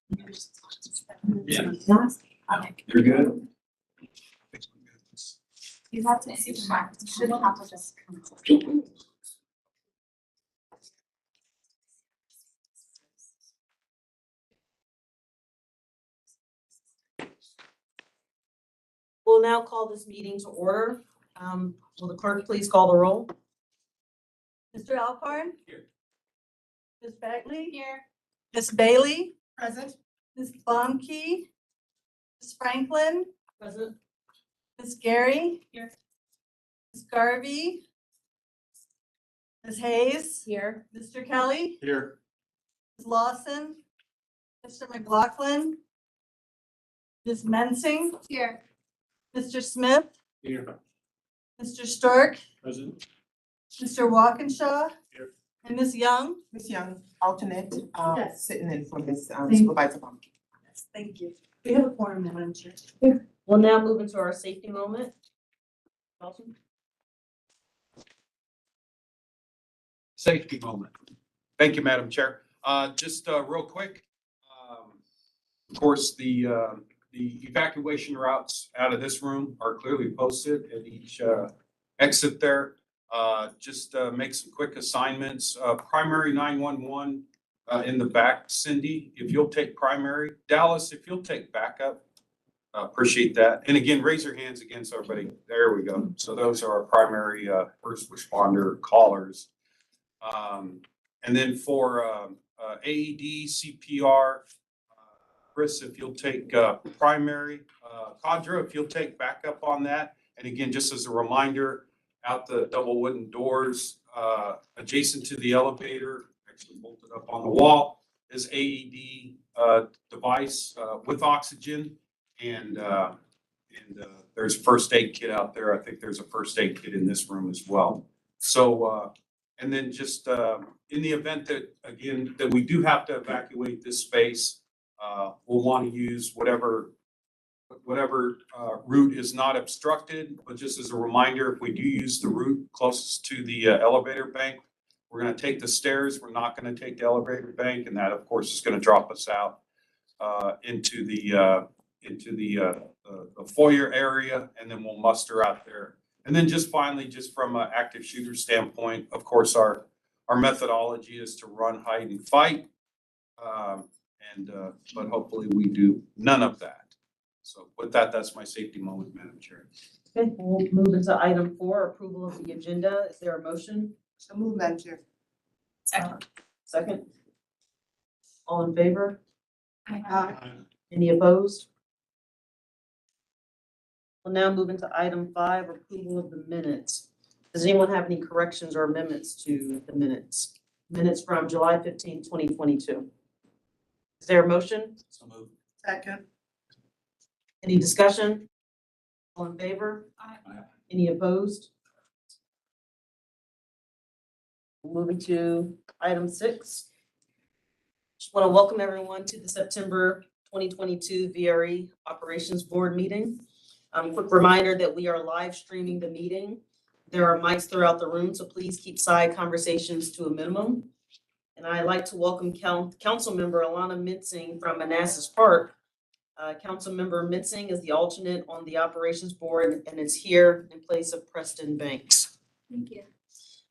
Yeah. You're good. You have to see the mark. You shouldn't have to just. We'll now call this meeting to order. Will the clerk please call the roll? Mr. Alcorn? Here. Ms. Bagley? Here. Ms. Bailey? Present. Ms. Blumkey? Ms. Franklin? Present. Ms. Gary? Here. Ms. Garvey? Ms. Hayes? Here. Mr. Kelly? Here. Ms. Lawson? Mr. McLaughlin? Ms. Mensing? Here. Mr. Smith? Here. Mr. Stork? Present. Mr. Walkinshaw? Here. And Ms. Young? Ms. Young, alternate, Yes. sitting in for Ms. Thank- Supervisor Pumpkin. Yes, thank you. We have a quorum, Madam Chair. We'll now move into our safety moment. Nelson? Safety moment. Thank you, Madam Chair. Just real quick. Of course, the evacuation routes out of this room are clearly posted at each exit there. Just make some quick assignments. Primary 911 in the back, Cindy, if you'll take primary. Dallas, if you'll take backup. Appreciate that. And again, raise your hands again so everybody, there we go. So those are our primary first responder callers. And then for AED, CPR, Chris, if you'll take primary, Cadra, if you'll take backup on that. And again, just as a reminder, out the double wooden doors adjacent to the elevator, actually bolted up on the wall, is AED device with oxygen. And there's a first aid kit out there. I think there's a first aid kit in this room as well. So, and then just in the event that, again, that we do have to evacuate this space, we'll want to use whatever route is not obstructed. But just as a reminder, if we do use the route closest to the elevator bank, we're going to take the stairs. We're not going to take the elevator bank. And that, of course, is going to drop us out into the foyer area, and then we'll muster out there. And then just finally, just from an active shooter standpoint, of course, our methodology is to run, hide, and fight. But hopefully we do none of that. So with that, that's my safety moment, Madam Chair. Okay, we'll move into item 4, approval of the agenda. Is there a motion? So move, Madam Chair. Second. Second? All in favor? Aye. Any opposed? We'll now move into item 5, approval of the minutes. Does anyone have any corrections or amendments to the minutes? Minutes from July 15, 2022. Is there a motion? So move. Second. Any discussion? All in favor? Aye. Any opposed? Moving to item 6. Just want to welcome everyone to the September 2022 VRE Operations Board meeting. Quick reminder that we are live streaming the meeting. There are mics throughout the room, so please keep side conversations to a minimum. And I'd like to welcome Council Member Alana Mincing from Manassas Park. Council Member Mincing is the alternate on the Operations Board and is here in place of Preston Banks. Thank you.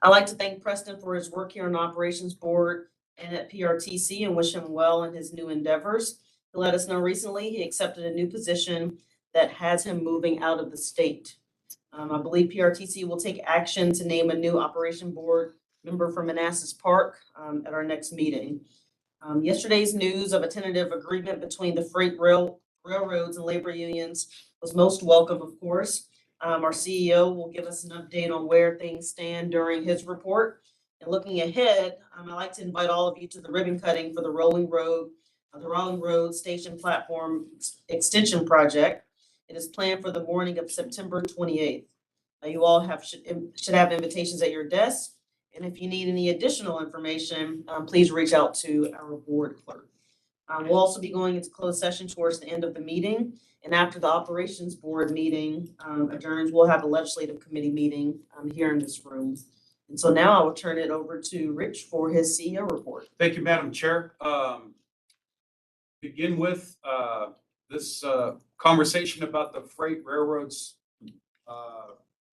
I'd like to thank Preston for his work here on the Operations Board and at PRTC and wish him well in his new endeavors. He let us know recently he accepted a new position that has him moving out of the state. I believe PRTC will take action to name a new Operation Board member for Manassas Park at our next meeting. Yesterday's news of a tentative agreement between the freight railroads and labor unions was most welcome, of course. Our CEO will give us an update on where things stand during his report. And looking ahead, I'd like to invite all of you to the ribbon cutting for the Rolling Road Station Platform Extension Project. It is planned for the morning of September 28th. You all should have invitations at your desk. And if you need any additional information, please reach out to our board clerk. We'll also be going into closed session towards the end of the meeting. And after the Operations Board meeting adjourns, we'll have a legislative committee meeting here in this room. And so now I will turn it over to Rich for his CEO report. Thank you, Madam Chair. begin with this conversation about the freight railroads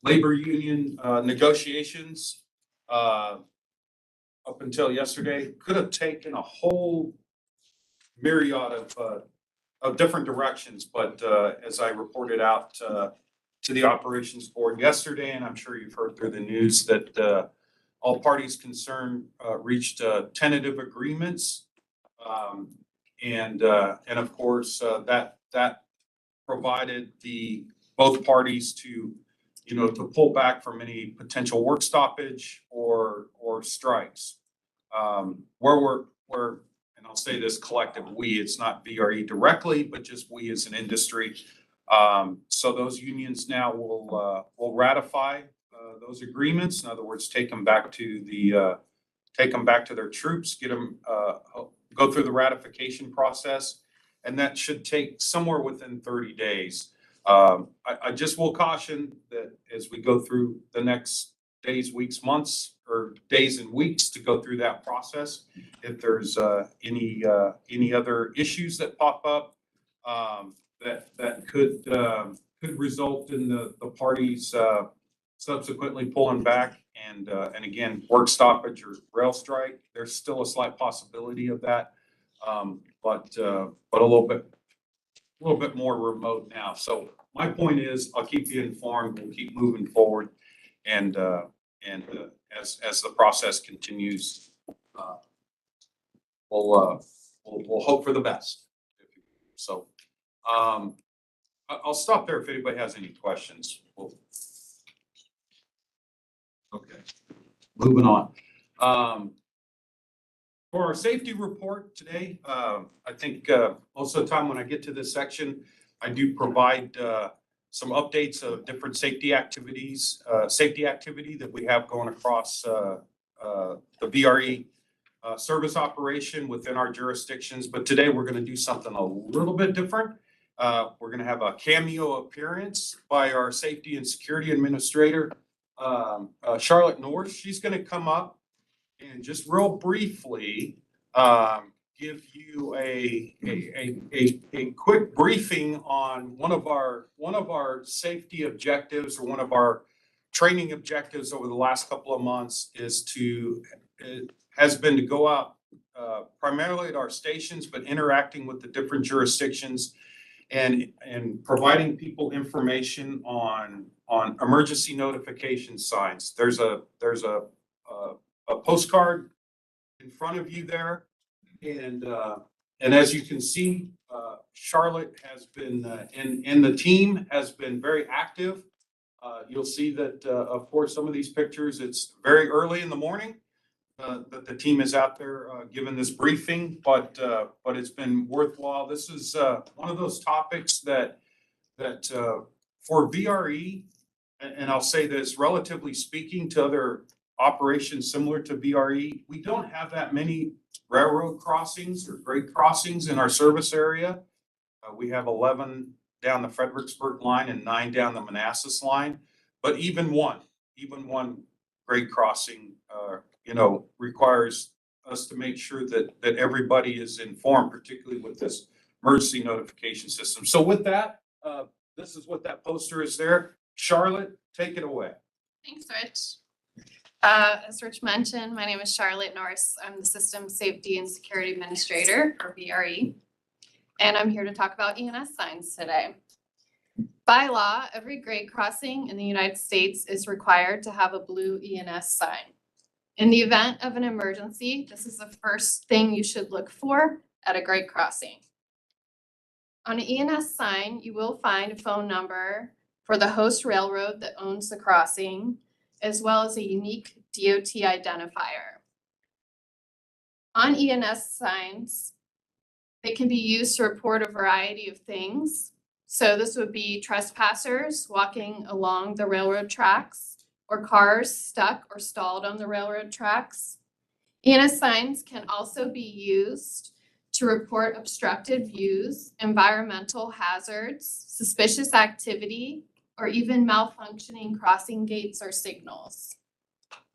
labor union negotiations up until yesterday could have taken a whole myriad of different directions, but as I reported out to the operations board yesterday, and I'm sure you've heard through the news that all parties concerned reached tentative agreements. And of course, that provided both parties to pull back from any potential work stoppage or strikes. And I'll say this collective we, it's not VRE directly, but just we as an industry. So those unions now will ratify those agreements. In other words, take them back to their troops, get them go through the ratification process, and that should take somewhere within 30 days. I just will caution that as we go through the next days, weeks, months, or days and weeks to go through that process, if there's any other issues that pop up that could result in the parties subsequently pulling back and again, work stoppage or rail strike, there's still a slight possibility of that, but a little bit more remote now. So my point is, I'll keep you informed. We'll keep moving forward, and as the process continues, we'll hope for the best. So I'll stop there if anybody has any questions. Okay, moving on. For our safety report today, I think most of the time when I get to this section, I do provide some updates of different safety activity that we have going across the VRE service operation within our jurisdictions. But today we're going to do something a little bit different. We're going to have a cameo appearance by our safety and security administrator, Charlotte Norris. She's going to come up and just real briefly give you a quick briefing on one of our safety objectives, or one of our training objectives over the last couple of months has been to go out primarily at our stations, but interacting with the different jurisdictions and providing people information on emergency notification signs. There's a postcard in front of you there, and as you can see, Charlotte has been and the team has been very active. You'll see that of course some of these pictures, it's very early in the morning that the team is out there giving this briefing, but it's been worthwhile. This is one of those topics that for VRE, and I'll say this, relatively speaking to other operations similar to VRE, we don't have that many railroad crossings or grade crossings in our service area. We have 11 down the Fredericksburg line and 9 down the Manassas line, but even one grade crossing, requires us to make sure that everybody is informed, particularly with this emergency notification system. So with that, this is what that poster is there. Charlotte, take it away. Thanks, Rich. As Rich mentioned, my name is Charlotte Norris. I'm the System Safety and Security Administrator for VRE, and I'm here to talk about ENS signs today. By law, every grade crossing in the United States is required to have a blue ENS sign. In the event of an emergency, this is the first thing you should look for at a grade crossing. On an ENS sign, you will find a phone number for the host railroad that owns the crossing, as well as a unique DOT identifier. On ENS signs, they can be used to report a variety of things. So this would be trespassers walking along the railroad tracks, or cars stuck or stalled on the railroad tracks. ENS signs can also be used to report obstructed views, environmental hazards, suspicious activity, or even malfunctioning crossing gates or signals.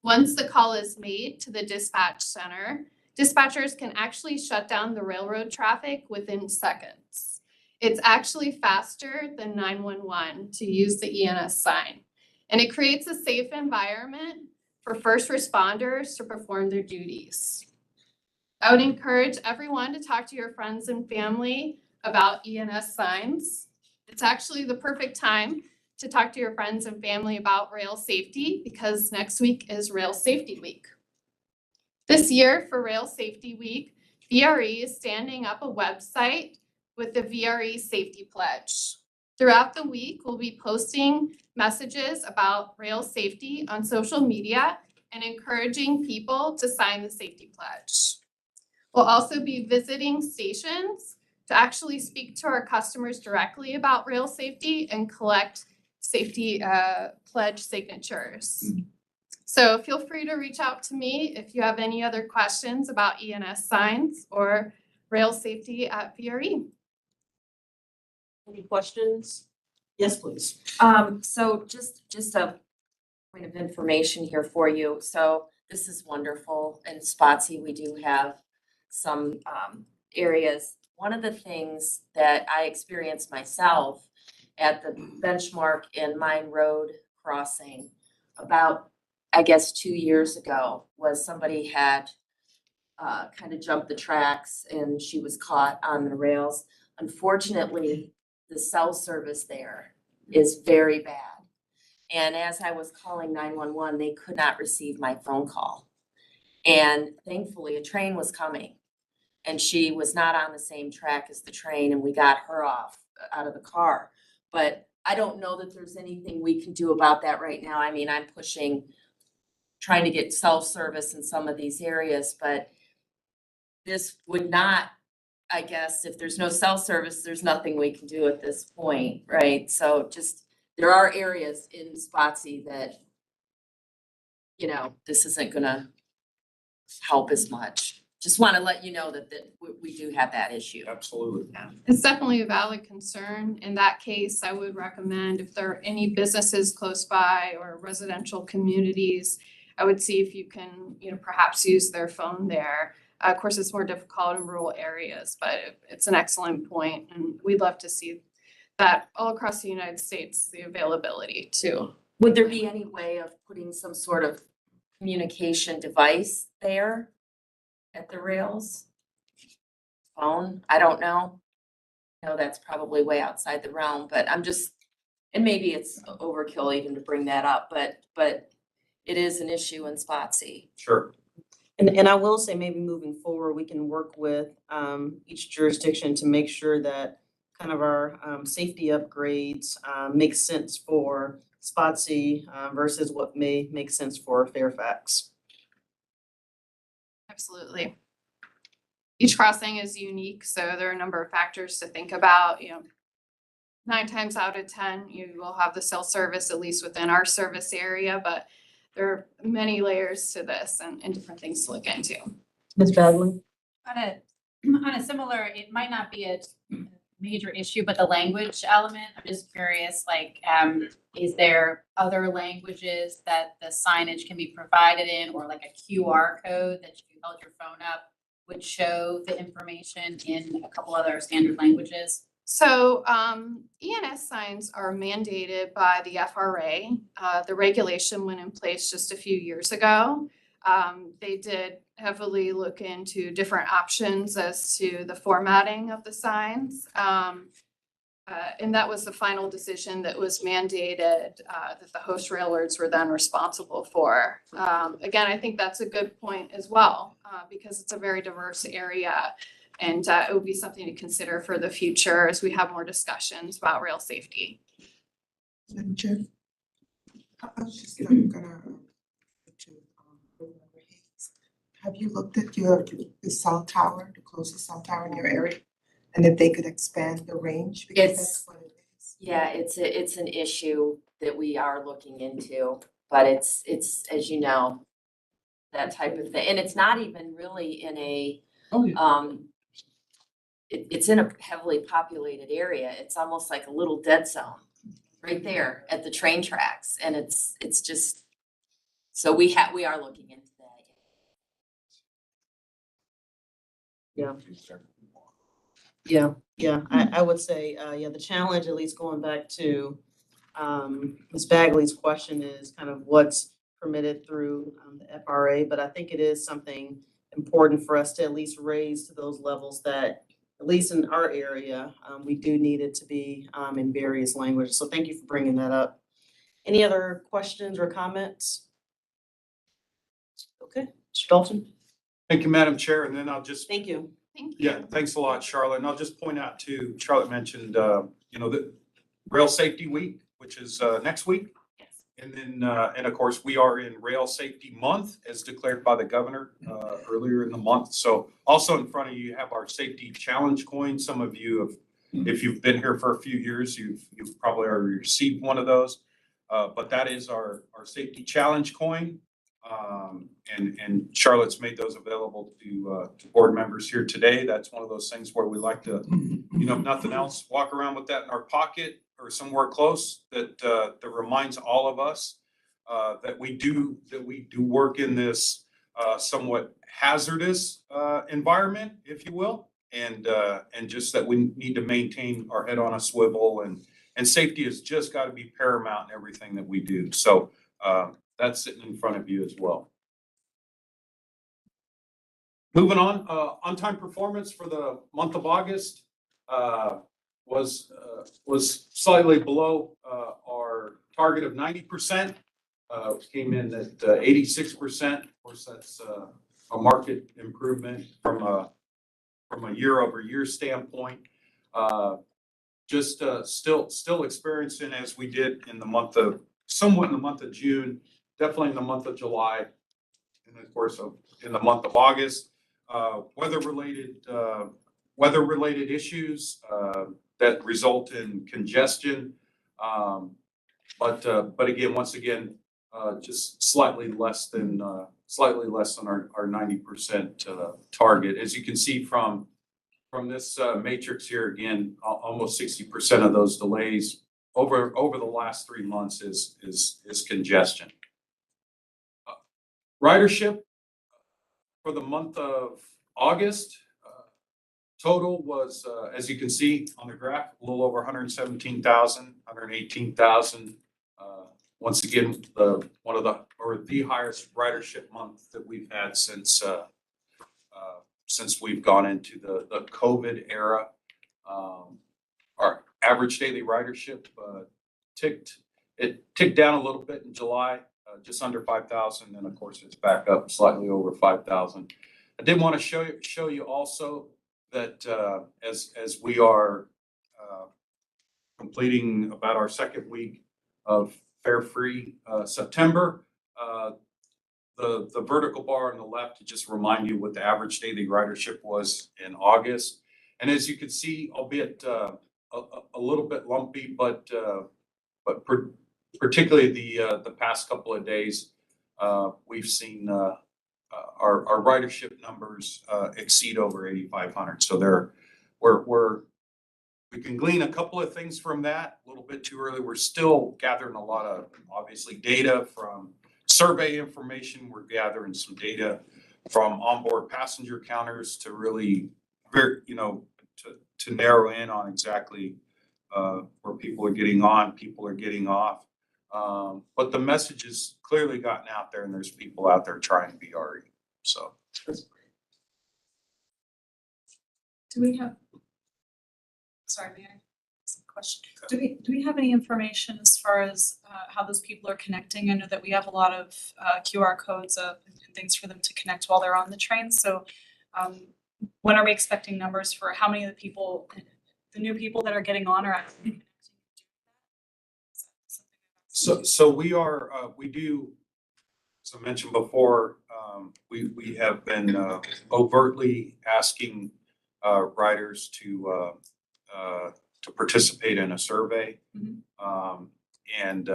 Once the call is made to the dispatch center, dispatchers can actually shut down the railroad traffic within seconds. It's actually faster than 911 to use the ENS sign. And it creates a safe environment for first responders to perform their duties. I would encourage everyone to talk to your friends and family about ENS signs. It's actually the perfect time to talk to your friends and family about rail safety because next week is Rail Safety Week. This year for Rail Safety Week, VRE is standing up a website with the VRE Safety Pledge. Throughout the week, we'll be posting messages about rail safety on social media and encouraging people to sign the safety pledge. We'll also be visiting stations to actually speak to our customers directly about rail safety and collect safety pledge signatures. So feel free to reach out to me if you have any other questions about ENS signs or rail safety at VRE. Any questions? Yes, please. So just a point of information here for you. So this is wonderful. In Spotsy, we do have some areas. One of the things that I experienced myself at the Benchmark and Mine Road crossing about, I guess, 2 years ago was somebody had kind of jumped the tracks and she was caught on the rails. Unfortunately, the cell service there is very bad. And as I was calling 911, they could not receive my phone call. And thankfully, a train was coming and she was not on the same track as the train and we got her off out of the car. But I don't know that there's anything we can do about that right now. I mean, I'm pushing, trying to get self-service in some of these areas, but this would not, I guess, if there's no cell service, there's nothing we can do at this point, right? So just, there are areas in Spotsy that, you know, this isn't gonna help as much. Just want to let you know that we do have that issue. Absolutely. It's definitely a valid concern. In that case, I would recommend if there are any businesses close by or residential communities, I would see if you can, perhaps use their phone there. Of course, it's more difficult in rural areas, but it's an excellent point, and we'd love to see that all across the United States, the availability too. Would there be any way of putting some sort of communication device there at the rails? Phone? I don't know. No, that's probably way outside the realm, but I'm just, and maybe it's overkill even to bring that up, but it is an issue in Spotsy. Sure. And I will say maybe moving forward, we can work with each jurisdiction to make sure that kind of our safety upgrades make sense for Spotsy versus what may make sense for Fairfax. Absolutely. Each crossing is unique, so there are a number of factors to think about. 9 times out of 10, you will have the cell service, at least within our service area, but there are many layers to this and different things to look into. Ms. Bagley? On a similar, it might not be a major issue, but the language element, I'm just curious, is there other languages that the signage can be provided in, or like a QR code that you held your phone up would show the information in a couple other standard languages? So ENS signs are mandated by the FRA. The regulation went in place just a few years ago. They did heavily look into different options as to the formatting of the signs. And that was the final decision that was mandated that the host railroads were then responsible for. Again, I think that's a good point as well because it's a very diverse area. And it would be something to consider for the future as we have more discussions about rail safety. Madam Chair, I was just gonna, have you looked at the cell tower, the closest cell tower in your area? And if they could expand the range? Because that's what it is. Yeah, it's an issue that we are looking into, but it's, as you know, that type of thing. And it's not even really in a, it's in a heavily populated area. It's almost like a little dead zone right there at the train tracks. And it's just, so we are looking into that. Yeah. Yeah, I would say, the challenge, at least going back to Ms. Bagley's question, is kind of what's permitted through the FRA, but I think it is something important for us to at least raise to those levels that, at least in our area, we do need it to be in various languages. So thank you for bringing that up. Any other questions or comments? Okay, Mr. Dalton, Thank you, Madam Chair, and then I'll just thank you. Thank you. Yeah, thanks a lot, Charlotte. And I'll just point out too, Charlotte mentioned, the Rail Safety Week, which is next week. Yes. And then, and of course, we are in Rail Safety Month as declared by the governor earlier in the month. So also in front of you have our Safety Challenge coin. Some of you have, if you've been here for a few years, you've probably already received one of those. But that is our Safety Challenge coin. And Charlotte's made those available to board members here today. That's one of those things where we like to, if nothing else, walk around with that in our pocket or somewhere close that reminds all of us that we do work in this somewhat hazardous environment, if you will, and just that we need to maintain our head on a swivel, and safety has just got to be paramount in everything that we do. So that's sitting in front of you as well. Moving on-time performance for the month of August was slightly below our target of 90%. Came in at 86%. Of course, that's a market improvement from a year-over-year standpoint. Just still experiencing, as we did somewhat in the month of June, definitely in the month of July, and of course in the month of August, weather-related issues that result in congestion. But again, once again, just slightly less than our 90% target. As you can see from this matrix here, again, almost 60% of those delays over the last 3 months is congestion. Ridership for the month of August, total was, as you can see on the graph, a little over 117,000, 118,000. Once again, the highest ridership month that we've had since we've gone into the COVID era. Our average daily ridership ticked down a little bit in July, just under 5,000, and of course it's back up slightly over 5,000. I did want to show you also that as we are completing about our second week of fare-free September, the vertical bar on the left to just remind you what the average daily ridership was in August. And as you can see, albeit a little bit lumpy, but particularly the past couple of days, we've seen our ridership numbers exceed over 8,500. So we can glean a couple of things from that. A little bit too early. We're still gathering a lot of, obviously, data from survey information. We're gathering some data from onboard passenger counters to really, to narrow in on exactly where people are getting on, people are getting off. But the message has clearly gotten out there, and there's people out there trying VRE. So. Do we have? Sorry, may I ask a question? Do we have any information as far as how those people are connecting? I know that we have a lot of QR codes and things for them to connect while they're on the train. So when are we expecting numbers for how many of the new people that are getting on are actually connecting? So we do, as I mentioned before, we have been overtly asking riders to participate in a survey. Mm-hmm. And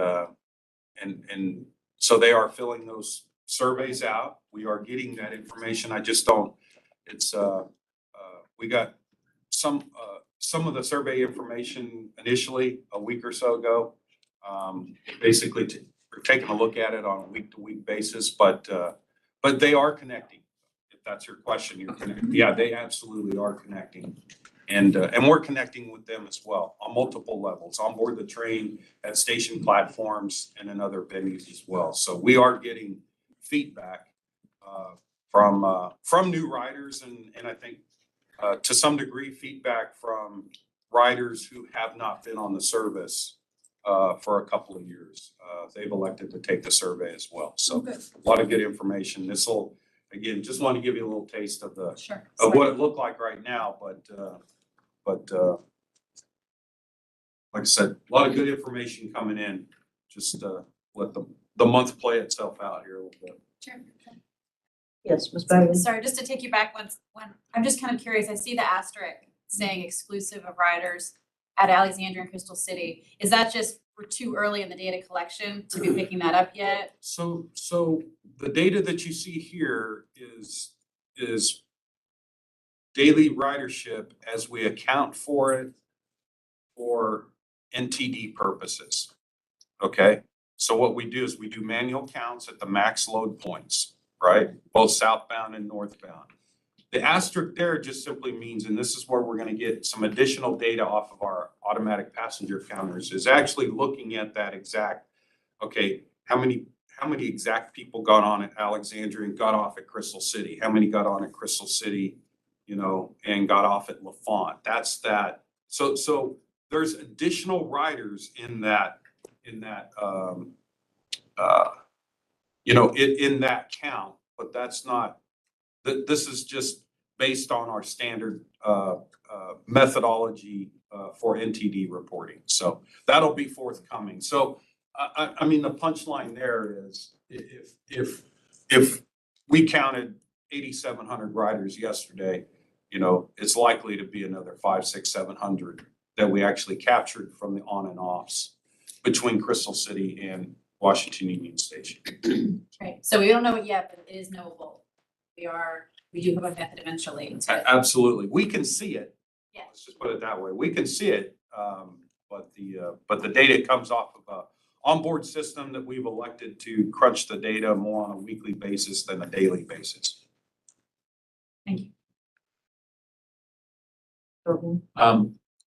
so they are filling those surveys out. We are getting that information. I just don't, we got some of the survey information initially a week or so ago. Basically we're taking a look at it on a week-to-week basis, but they are connecting. that's your question, you're connecting. Yeah, they absolutely are connecting. And we're connecting with them as well on multiple levels, on board the train, at station platforms, and in other venues as well. So we are getting feedback from new riders and I think to some degree feedback from riders who have not been on the service for a couple of years. They've elected to take the survey as well. So a lot of good information. This will, again, just want to give you a little taste of the Sure. of what it looked like right now, but like I said, a lot of good information coming in. Just let the month play itself out here a little bit. Sure. Yes, Ms. Bailey? Sorry, just to take you back when, I'm just kind of curious, I see the asterisk saying exclusive of riders at Alexandria and Crystal City. Is that just, we're too early in the data collection to be picking that up yet? So the data that you see here is daily ridership as we account for it for NTD purposes. Okay, so what we do is we do manual counts at the max load points, right? Both southbound and northbound. The asterisk there just simply means, and this is where we're gonna get some additional data off of our automatic passenger counters, is actually looking at that exact, okay, how many exact people got on at Alexandria and got off at Crystal City? How many got on at Crystal City, you know, and got off at LaFont? That's that. So there's additional riders in that, you know, in that count, but that's not, this is just based on our standard methodology for NTD reporting. So that'll be forthcoming. So I mean, the punchline there is if we counted 8,700 riders yesterday, you know, it's likely to be another 500, 600, 700 that we actually captured from the on and offs between Crystal City and Washington Union Station. Right, so we don't know it yet, but it is knowable. We do have a method eventually to. Absolutely. We can see it. Yeah. Let's just put it that way. We can see it. But the data comes off of a onboard system that we've elected to crunch the data more on a weekly basis than a daily basis. Thank you.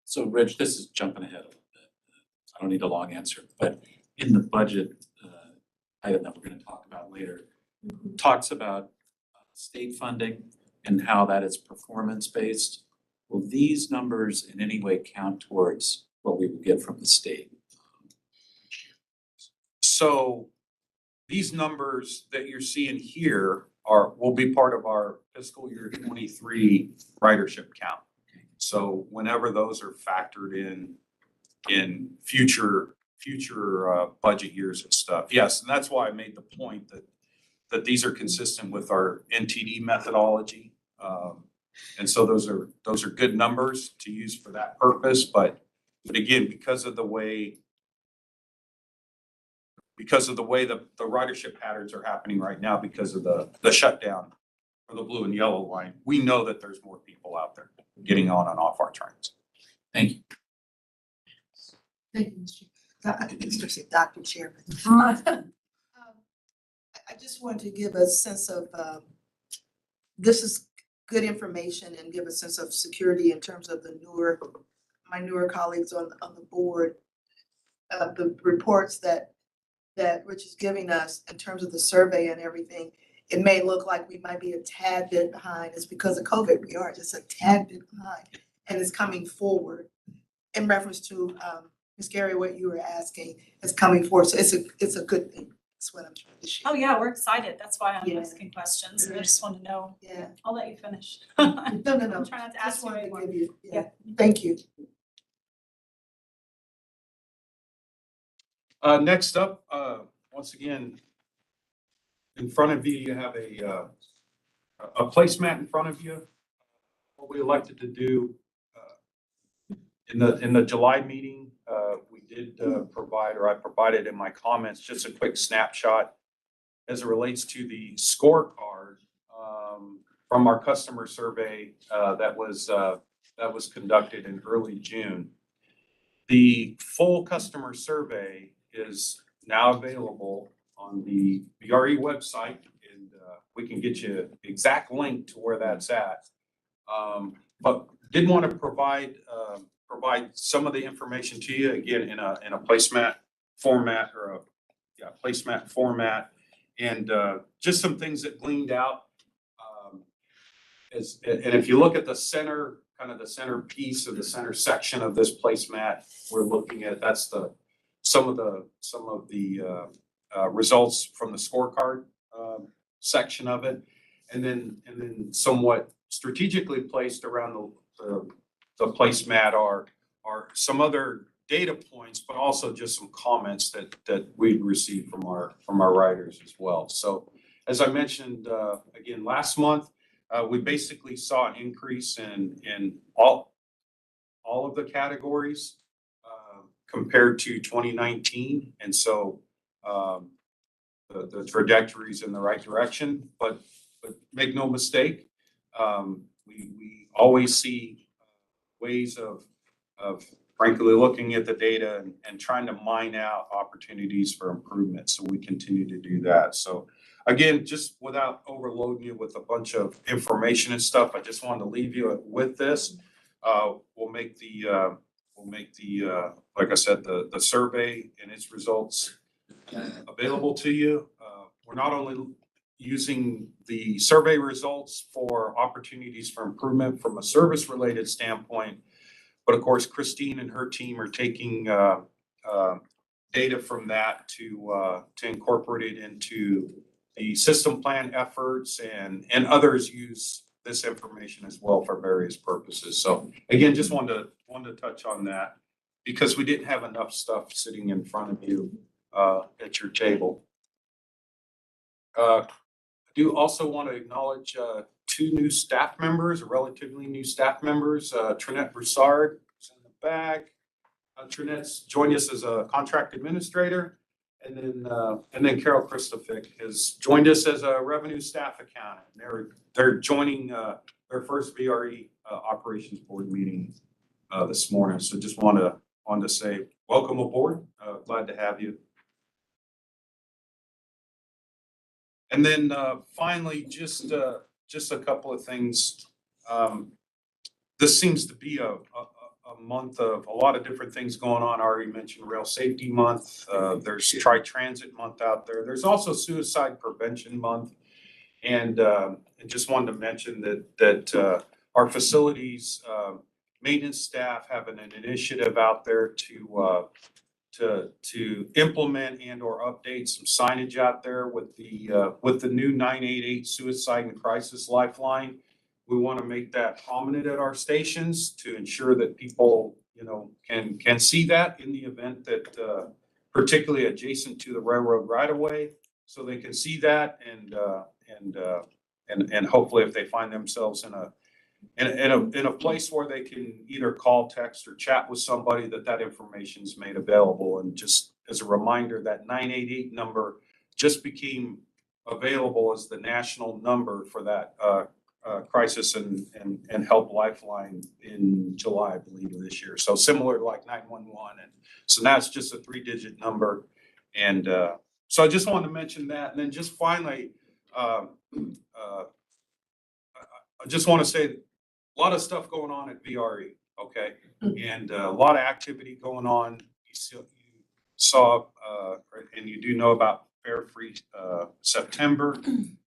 So Rich, this is jumping ahead a little bit. I don't need a long answer, but in the budget item that we're gonna talk about later, talks about state funding and how that is performance-based. Will these numbers in any way count towards what we would get from the state? So these numbers that you're seeing here will be part of our fiscal year 23 ridership count. So whenever those are factored in future budget years and stuff. Yes, and that's why I made the point that these are consistent with our NTD methodology. And so those are good numbers to use for that purpose. But again, because of the way the ridership patterns are happening right now because of the shutdown for the blue and yellow line, we know that there's more people out there getting on and off our trains. Thank you. Thank you, Dr. Chairman. I just want to give a sense of, this is good information and give a sense of security in terms of my newer colleagues on the board. The reports that Rich is giving us in terms of the survey and everything, it may look like we might be a tad bit behind. It's because of COVID. We are just a tad bit behind, and it's coming forward. In reference to Ms. Gary, what you were asking is coming forward. So it's a good thing. That's what I'm trying to share. Oh, yeah, we're excited. That's why I'm Yeah. asking questions. I just want to know. Yeah. I'll let you finish. No. I'm trying not to Just ask you wanted to anymore. give you, Yeah. Thank you. Next up, once again, in front of you, you have a placemat in front of you. What we elected to do in the July meeting, we did provide, or I provided in my comments, just a quick snapshot as it relates to the scorecard from our customer survey that was conducted in early June. The full customer survey is now available on the VRE website, and we can get you the exact link to where that's at. But did want to provide some of the information to you, again, in a placemat format or a placemat format. And just some things that gleaned out. And if you look at the center, kind of the center piece or the center section of this placemat, we're looking at, that's some of the results from the scorecard section of it. And then somewhat strategically placed around the placemat are some other data points, but also just some comments that we'd received from our writers as well. So as I mentioned, again, last month, we basically saw an increase in all of the categories compared to 2019. And so the trajectory is in the right direction, but make no mistake, we always see ways of frankly looking at the data and trying to mine out opportunities for improvement. So we continue to do that. So again, just without overloading you with a bunch of information and stuff, I just wanted to leave you with this. We'll make the like I said, the survey and its results available to you. We're not only using the survey results for opportunities for improvement from a service related standpoint, but of course, Christine and her team are taking data from that to incorporate it into the system plan efforts, and others use this information as well for various purposes. So again, just wanted to touch on that because we didn't have enough stuff sitting in front of you at your table. I do also want to acknowledge two new staff members, relatively new staff members. Trinette Broussard is in the back. Trinette's joined us as a contract administrator. And then Carol Christofic has joined us as a revenue staff accountant. They're joining their first VRE operations board meeting this morning. So just wanted to say welcome aboard. Glad to have you. And then finally, just a couple of things. This seems to be a month of a lot of different things going on. I already mentioned Rail Safety Month. There's Tri-Transit Month out there. There's also Suicide Prevention Month. And just wanted to mention that our facilities maintenance staff have an initiative out there to implement and or update some signage out there with the new 988 Suicide and Crisis Lifeline. We want to make that prominent at our stations to ensure that people, can see that in the event that, particularly adjacent to the railroad right of way, so they can see that and hopefully if they find themselves in a place where they can either call, text, or chat with somebody, that information is made available. And just as a reminder, that 988 number just became available as the national number for that crisis and help lifeline in July, I believe, of this year. So similar to like 911. And so that's just a 3-digit number. And so I just wanted to mention that. And then just finally, I just want to say a lot of stuff going on at VRE, okay? And a lot of activity going on. You saw, and you do know about Fare Free September.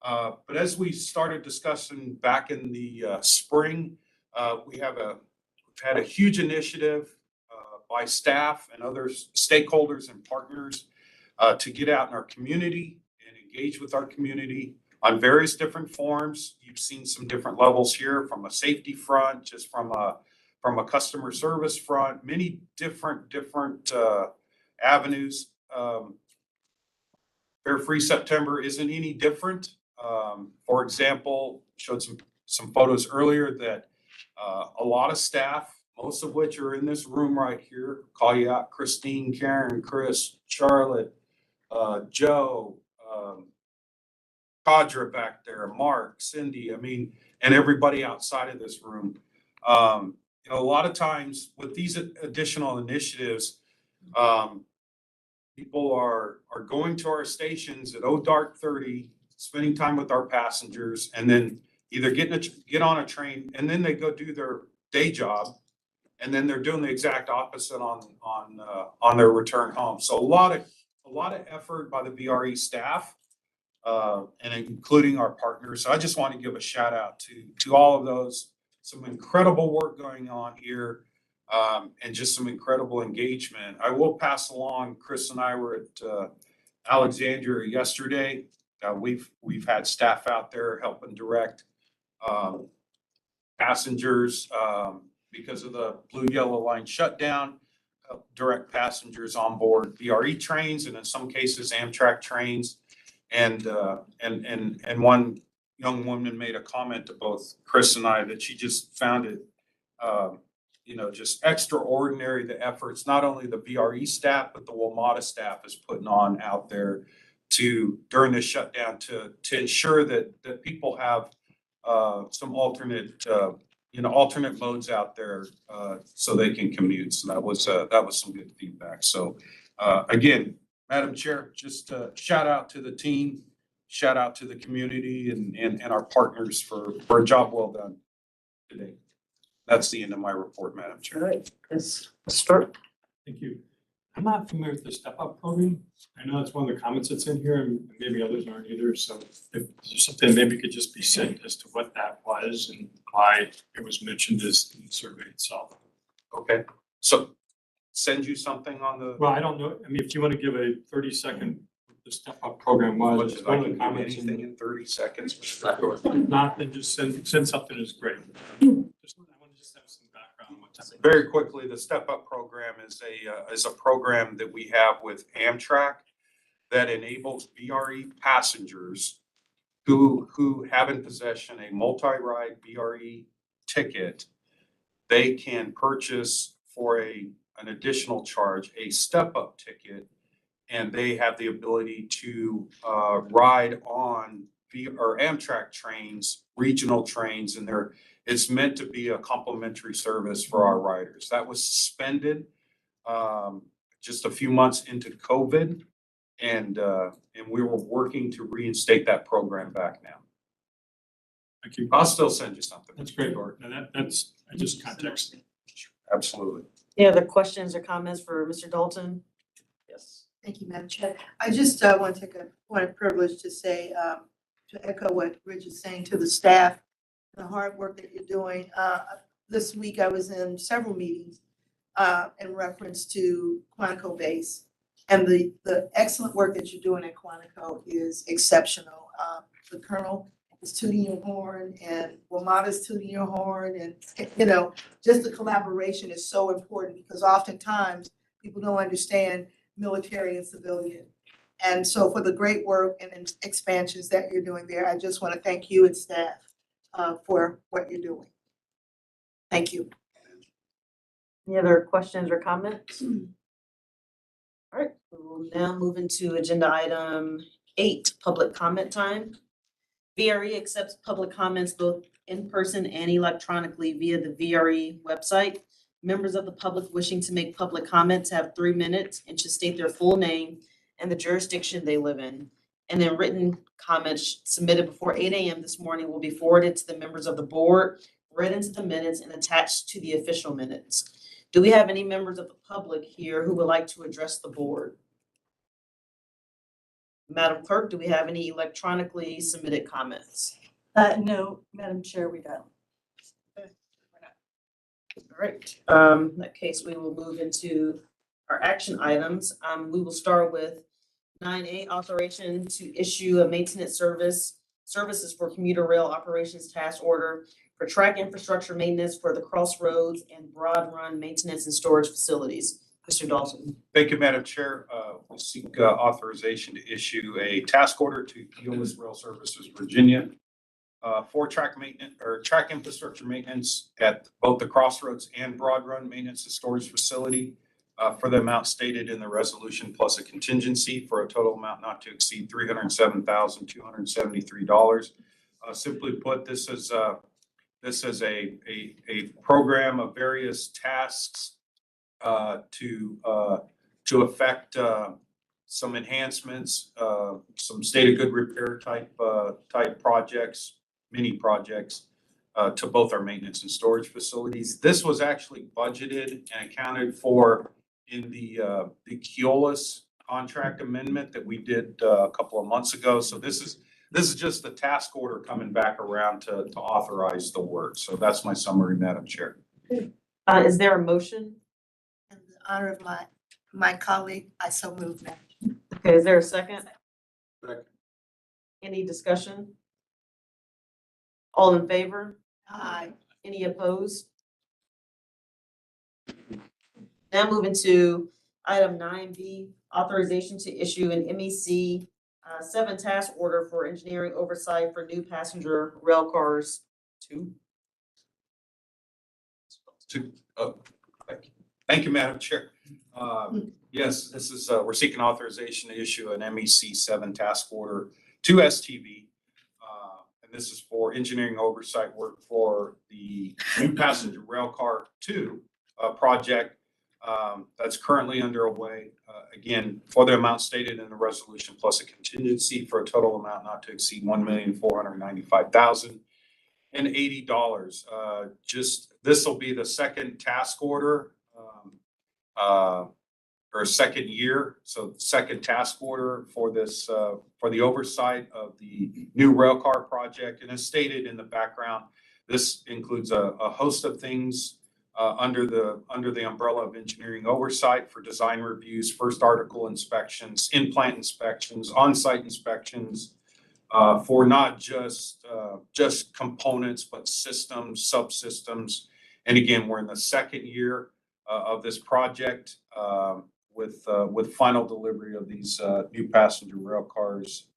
But as we started discussing back in the spring, we've had a huge initiative by staff and other stakeholders and partners to get out in our community and engage with our community on various different forms. You've seen some different levels here, from a safety front, just from a customer service front, many different avenues. Fare Free September isn't any different. For example, showed some photos earlier that a lot of staff, most of which are in this room right here, call you out: Christine, Karen, Chris, Charlotte, Joe, Cadre back there, Mark, Cindy, and everybody outside of this room. A lot of times with these additional initiatives, people are going to our stations at dark 30, spending time with our passengers, and then either get on a train, and then they go do their day job, and then they're doing the exact opposite on their return home. So a lot of effort by the VRE staff, and including our partners. So I just want to give a shout out to all of those. Some incredible work going on here, and just some incredible engagement. I will pass along, Chris and I were at Alexandria yesterday. We've had staff out there helping direct passengers because of the blue yellow line shutdown, direct passengers on board VRE trains, and in some cases Amtrak trains. And one young woman made a comment to both Chris and I that she just found it, just extraordinary, the efforts, not only the VRE staff, but the WMATA staff is putting on out there during this shutdown to ensure that people have some alternate modes out there so they can commute. So that was some good feedback. So again, Madam Chair, just shout out to the team, shout out to the community and our partners for a job well done today. That's the end of my report, Madam All Chair. right, Ms. Stark. Thank you. I'm not familiar with the step up program. I know that's one of the comments that's in here and maybe others aren't either. So if there's something maybe could just be said as to what that was and why it was mentioned as in the survey itself. Okay, so send you something on the. Well, I don't know. I mean, if you want to give a 30-second what the step up program was, Which it's is one I of can the do comments. anything in 30 seconds. If not, then just send something as great. I want to just have some background on what's happening. Very quickly, the Step Up program is a program that we have with Amtrak that enables VRE passengers who have in possession a multi-ride VRE ticket. They can purchase for an additional charge a Step Up ticket, and they have the ability to ride on Amtrak trains, regional trains, and it's meant to be a complimentary service for our riders. That was suspended just a few months into COVID, and we were working to reinstate that program back now. Thank you. I'll still send you something. That's great, Art. Now that's just context. Absolutely. Any other questions or comments for Mr. Dalton? Yes. Thank you, Madam Chair. I just want to take a point of privilege to say, to echo what Rich is saying to the staff, the hard work that you're doing. This week I was in several meetings in reference to Quantico Base. And the excellent work that you're doing at Quantico is exceptional. The Colonel is tooting your horn and WMATA's tooting your horn, and just the collaboration is so important because oftentimes people don't understand military and civilian. And so for the great work and expansions that you're doing there, I just want to thank you and staff for what you're doing. Thank you. Any other questions or comments? All right, we will now move into agenda item 8, public comment time. VRE accepts public comments both in person and electronically via the VRE website. Members of the public wishing to make public comments have 3 minutes and should state their full name and the jurisdiction they live in. And then written comments submitted before 8 a.m. this morning will be forwarded to the members of the board, read into the minutes, and attached to the official minutes. Do we have any members of the public here who would like to address the board? Madam Clerk, do we have any electronically submitted comments? No, Madam Chair, we don't. All right, in that case, we will move into our action items. We will start with 9A, authorization to issue a maintenance services for commuter rail operations task order for track infrastructure maintenance for the Crossroads and Broad Run maintenance and storage facilities. Mr. Dalton. Thank you, Madam Chair. We seek authorization to issue a task order to Keolis Rail Services, Virginia, for track maintenance or track infrastructure maintenance at both the Crossroads and Broad Run maintenance and storage facility for the amount stated in the resolution plus a contingency for a total amount not to exceed $307,273. Simply put, this is a program of various tasks to affect some enhancements, some state of good repair type projects, mini projects, to both our maintenance and storage facilities. This was actually budgeted and accounted for in the Keolis contract amendment that we did a couple of months ago. So this is just the task order coming back around to authorize the work. So that's my summary, Madam Chair. Is there a motion? In the honor of my colleague, I so move now. Okay, is there a second? Second. Any discussion? All in favor? Aye. Any opposed? Now moving to item 9B, authorization to issue an MEC 7 task order for engineering oversight for new passenger rail cars 2. Thank you, Madam Chair. Yes, this is, we're seeking authorization to issue an MEC 7 task order to STV. And this is for engineering oversight work for the new passenger rail car 2 project that's currently underway. Again, for the amount stated in the resolution plus a contingency for a total amount not to exceed $1,495,080. Just, this will be the second task order, or second year. So second task order for this, for the oversight of the new rail car project. And as stated in the background, this includes a host of things under the umbrella of engineering oversight for design reviews, first article inspections, in-plant inspections, on-site inspections, for not just components, but systems, subsystems. And again, we're in the second year of this project with final delivery of these new passenger rail cars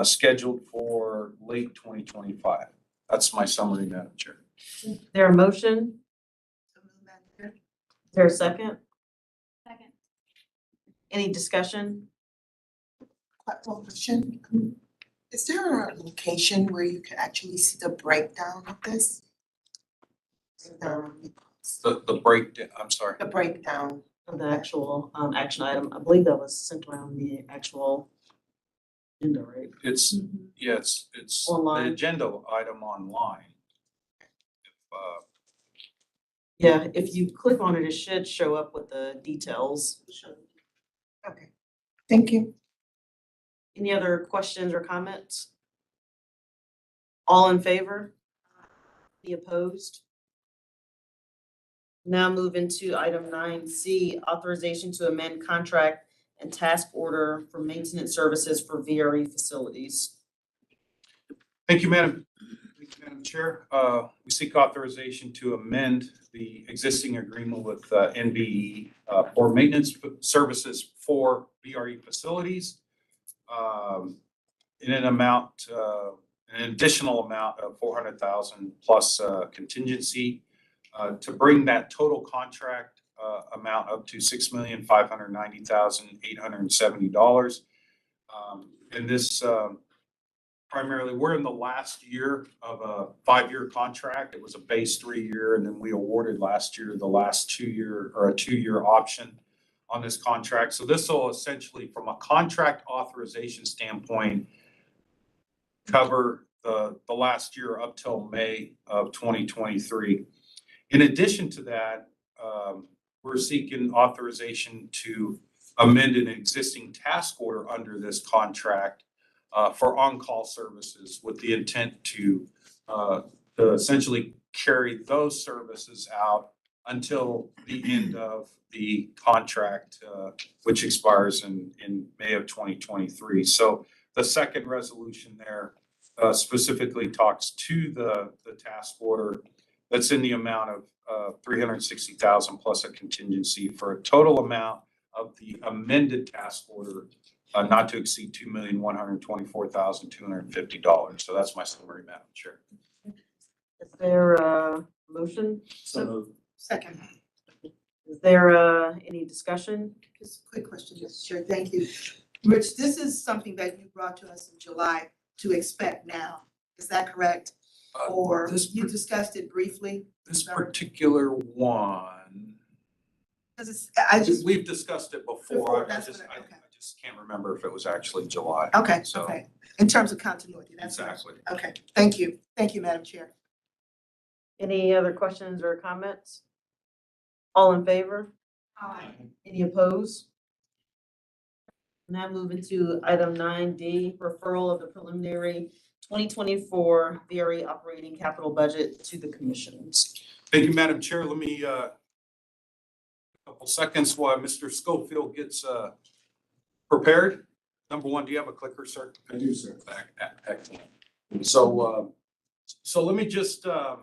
scheduled for late 2025. That's my summary, Madam Chair. Is there a motion? So move, Madam Chair. Is there a second? Second. Any discussion? Question. Is there a location where you can actually see the breakdown of this? The breakdown, I'm sorry. The breakdown. Of the actual action item. I believe that was sent around the actual agenda, right? It's, yeah, it's the Online. agenda item online. Yeah, if you click on it, it should show up with the details. Okay, thank you. Any other questions or comments? All in favor? Any opposed? Now move into item 9C, authorization to amend contract and task order for maintenance services for VRE facilities. Thank you, Madam Chair. We seek authorization to amend the existing agreement with NBE for maintenance services for VRE facilities in an amount, an additional amount of $400,000 plus contingency to bring that total contract amount up to $6,590,870. And this primarily, we're in the last year of a 5-year contract. It was a base 3-year, and then we awarded last year the last 2-year or a 2-year option on this contract. So this will essentially, from a contract authorization standpoint, cover the last year up till May of 2023. In addition to that, we're seeking authorization to amend an existing task order under this contract for on-call services with the intent to essentially carry those services out until the end of the contract, which expires in May of 2023. So the second resolution there specifically talks to the task order that's in the amount of $360,000 plus a contingency for a total amount of the amended task order not to exceed $2,124,250. So that's my summary, Madam Chair. Is there a motion? So Second. Is there any discussion? Just a quick question, Mr. Chair. Thank you. Rich, this is something that you brought to us in July to expect now. Is that correct? Or you discussed it briefly? This particular one, Because it's, I just, we've discussed it before. I that's just what I- okay. just can't remember if it was actually July. Okay, So- okay. In terms of continuity, that's. Exactly. Okay, thank you. Thank you, Madam Chair. Any other questions or comments? All in favor? Any opposed? Now moving to item 9D, referral of the preliminary 2024 VRE operating capital budget to the commissions. Thank you, Madam Chair. Let me, couple seconds while Mr. Schofield gets, prepared. Number one, do you have a clicker, sir? I do, sir. Excellent. So let me just to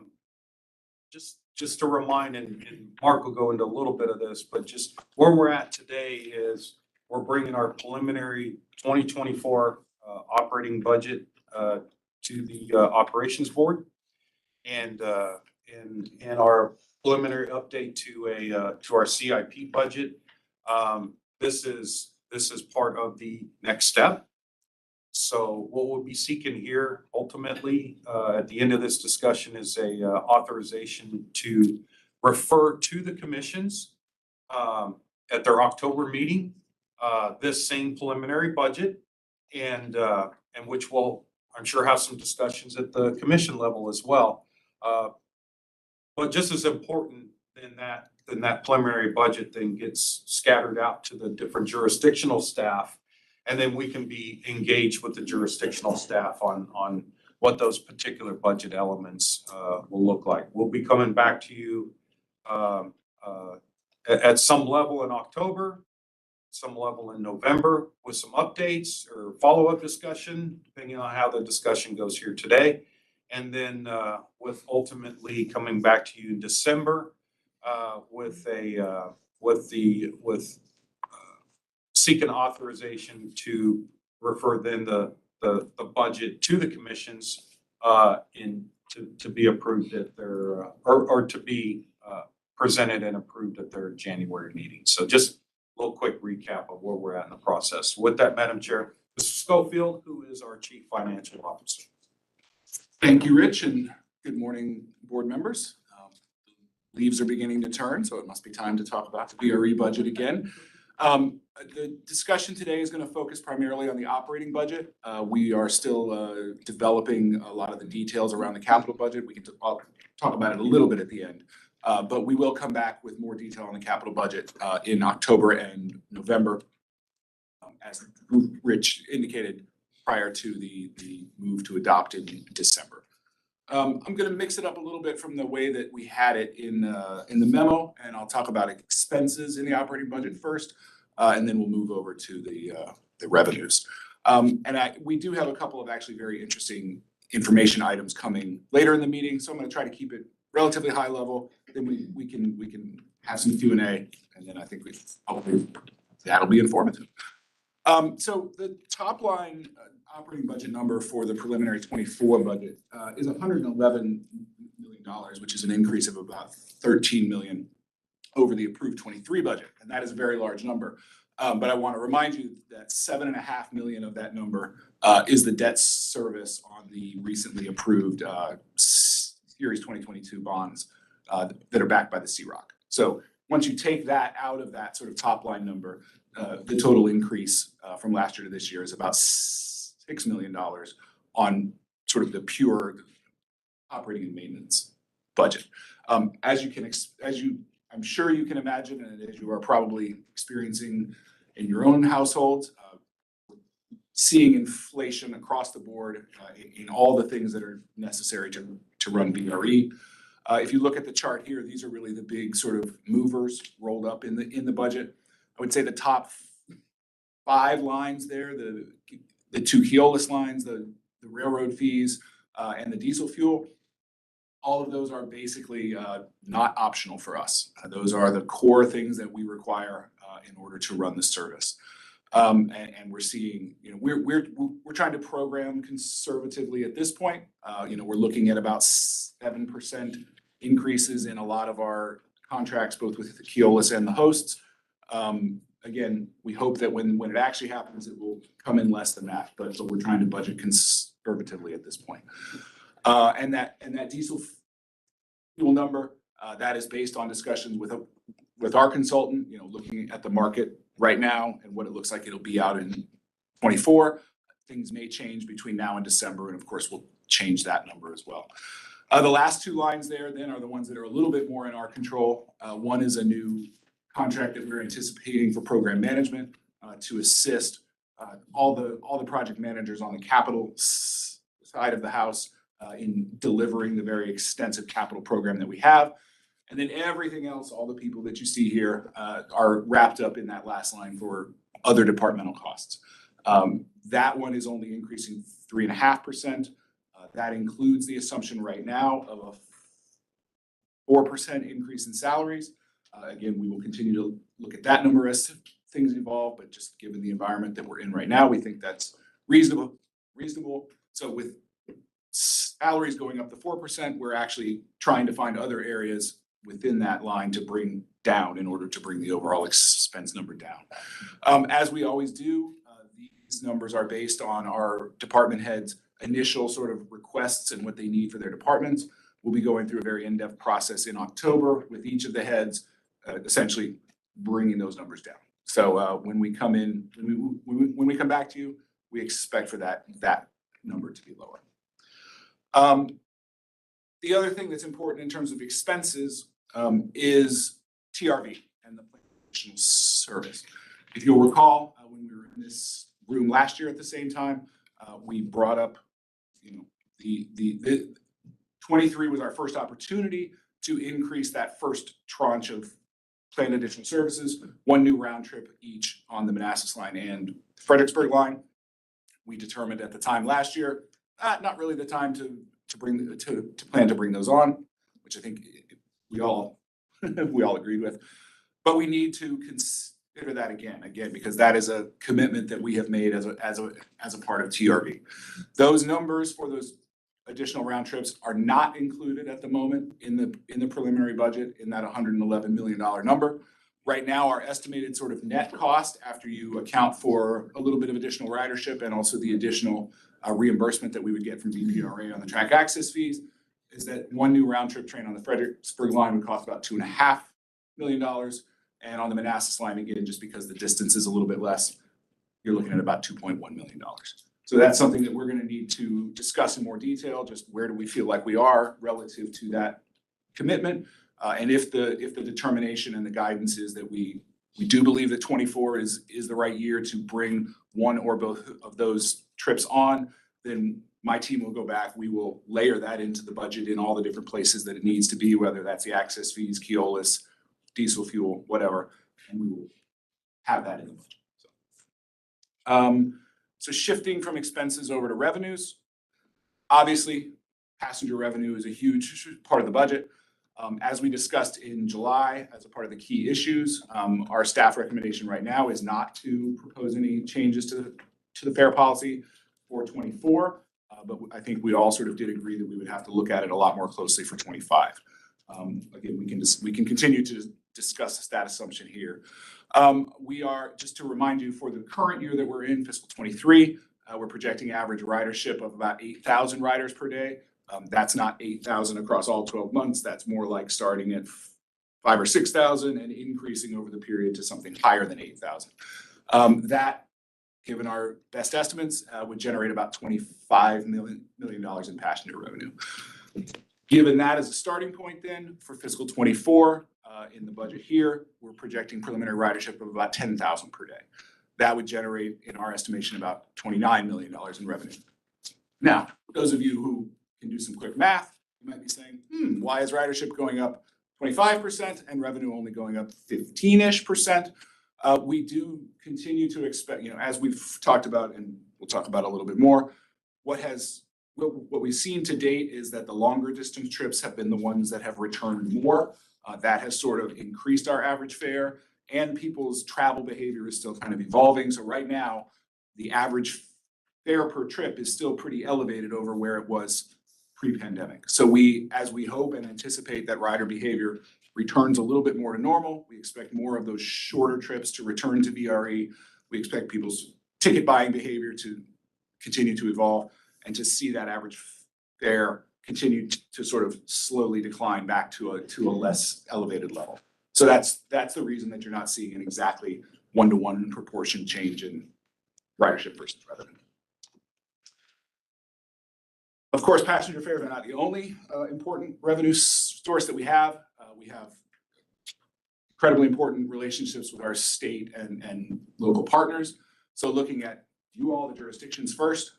remind, and Mark will go into a little bit of this, but just where we're at today is we're bringing our preliminary 2024 operating budget to the operations board. And our preliminary update to our CIP budget. This is part of the next step. So what we'll be seeking here ultimately, at the end of this discussion is a authorization to refer to the commissions at their October meeting, this same preliminary budget, and which will, I'm sure, have some discussions at the commission level as well. But just as important than that preliminary budget then gets scattered out to the different jurisdictional staff. And then we can be engaged with the jurisdictional staff on what those particular budget elements will look like. We'll be coming back to you at some level in October, some level in November with some updates or follow-up discussion, depending on how the discussion goes here today. And then with ultimately coming back to you in December with seeking authorization to refer then the budget to the commissions to be approved at their or to be presented and approved at their January meeting. So just a little quick recap of where we're at in the process. With that, Madam Chair, Mr. Schofield, who is our Chief Financial Officer. Thank you, Rich, and good morning, board members. Leaves are beginning to turn, so it must be time to talk about the VRE budget again. The discussion today is going to focus primarily on the operating budget. We are still developing a lot of the details around the capital budget. We can talk about it a little bit at the end, but we will come back with more detail on the capital budget in October and November, as Rich indicated, prior to the move to adopt in December. I'm going to mix it up a little bit from the way that we had it in the memo, and I'll talk about expenses in the operating budget first, and then we'll move over to the revenues. We do have a couple of actually very interesting information items coming later in the meeting, so I'm going to try to keep it relatively high level. Then we can have some Q&A, and then I think that'll be informative. So the top line operating budget number for the preliminary 24 budget is $111 million, which is an increase of about 13 million over the approved 23 budget. And that is a very large number. But I want to remind you that 7.5 million of that number is the debt service on the recently approved Series 2022 bonds that are backed by the CROC. So once you take that out of that sort of top line number, the total increase from last year to this year is about $6 million on sort of the pure operating and maintenance budget. I'm sure you can imagine, and as you are probably experiencing in your own households, seeing inflation across the board in all the things that are necessary to run VRE. If you look at the chart here, these are really the big sort of movers rolled up in the budget. I would say the top 5 lines there, the 2 Keolis lines, the railroad fees, and the diesel fuel, all of those are basically not optional for us. Those are the core things that we require in order to run the service. And we're seeing, we're trying to program conservatively at this point. We're looking at about 7% increases in a lot of our contracts, both with the Keolis and the hosts. Again, we hope that when it actually happens, it will come in less than that, but we're trying to budget conservatively at this point. And that diesel fuel number, that is based on discussions with our consultant, looking at the market right now and what it looks like it'll be out in 24. Things may change between now and December, and of course, we'll change that number as well. The last two lines there then are the ones that are a little bit more in our control. One is a new contract that we're anticipating for program management to assist all the project managers on the capital side of the house in delivering the very extensive capital program that we have. And then everything else, all the people that you see here are wrapped up in that last line for other departmental costs. That one is only increasing 3.5%. That includes the assumption right now of a 4% increase in salaries. Again, we will continue to look at that number as things evolve, but just given the environment that we're in right now, we think that's reasonable. So with salaries going up to 4%, we're actually trying to find other areas within that line to bring down in order to bring the overall expense number down. As we always do, these numbers are based on our department heads' initial sort of requests and what they need for their departments. We'll be going through a very in-depth process in October with each of the heads, essentially bringing those numbers down. So when we come in, when we come back to you, we expect for that number to be lower. The other thing that's important in terms of expenses is TRV and the additional service. If you'll recall, when we were in this room last year at the same time, we brought up, the 23 was our first opportunity to increase that first tranche of planned additional services, one new round trip each on the Manassas line and Fredericksburg line. We determined at the time last year, not really the time to plan to bring those on, which I think we all agreed with. But we need to consider that again, because that is a commitment that we have made as a part of TRV. Those numbers for those additional round trips are not included at the moment in the preliminary budget in that $111 million number. Right now, our estimated sort of net cost after you account for a little bit of additional ridership and also the additional reimbursement that we would get from VRE on the track access fees is that one new round trip train on the Fredericksburg line would cost about $2.5 million. And on the Manassas line, again, just because the distance is a little bit less, you're looking at about $2.1 million. So that's something that we're going to need to discuss in more detail. Just where do we feel like we are relative to that commitment? And if the determination and the guidance is that we do believe that 24 is the right year to bring one or both of those trips on, then my team will go back. We will layer that into the budget in all the different places that it needs to be, whether that's the access fees, Keolis, diesel fuel, whatever, and we will have that in the budget. So shifting from expenses over to revenues, obviously passenger revenue is a huge part of the budget. As we discussed in July, as a part of the key issues, our staff recommendation right now is not to propose any changes to the fare policy for 24. But I think we all sort of did agree that we would have to look at it a lot more closely for 25. Again, we can continue to discuss the stat assumption here. We are, just to remind you, for the current year that we're in, fiscal 23, we're projecting average ridership of about 8,000 riders per day. That's not 8,000 across all 12 months. That's more like starting at 5,000 or 6,000 and increasing over the period to something higher than 8,000. That, given our best estimates, would generate about $25 million in passenger revenue. Given that as a starting point then for fiscal 24, in the budget here, we're projecting preliminary ridership of about 10,000 per day. That would generate, in our estimation, about $29 million in revenue. Now, for those of you who can do some quick math, you might be saying, why is ridership going up 25% and revenue only going up 15-ish%? We do continue to expect, as we've talked about, and we'll talk about a little bit more, what we've seen to date is that the longer distance trips have been the ones that have returned more. That has sort of increased our average fare, and people's travel behavior is still kind of evolving. So right now, the average fare per trip is still pretty elevated over where it was pre-pandemic. So as we hope and anticipate that rider behavior returns a little bit more to normal, we expect more of those shorter trips to return to VRE. We expect people's ticket buying behavior to continue to evolve and to see that average fare continue to sort of slowly decline back to a less elevated level. So that's the reason that you're not seeing an exactly one-to-one proportion change in ridership versus revenue. Of course, passenger fares are not the only important revenue source that we have. We have incredibly important relationships with our state and local partners. So looking at you all, the jurisdictions first,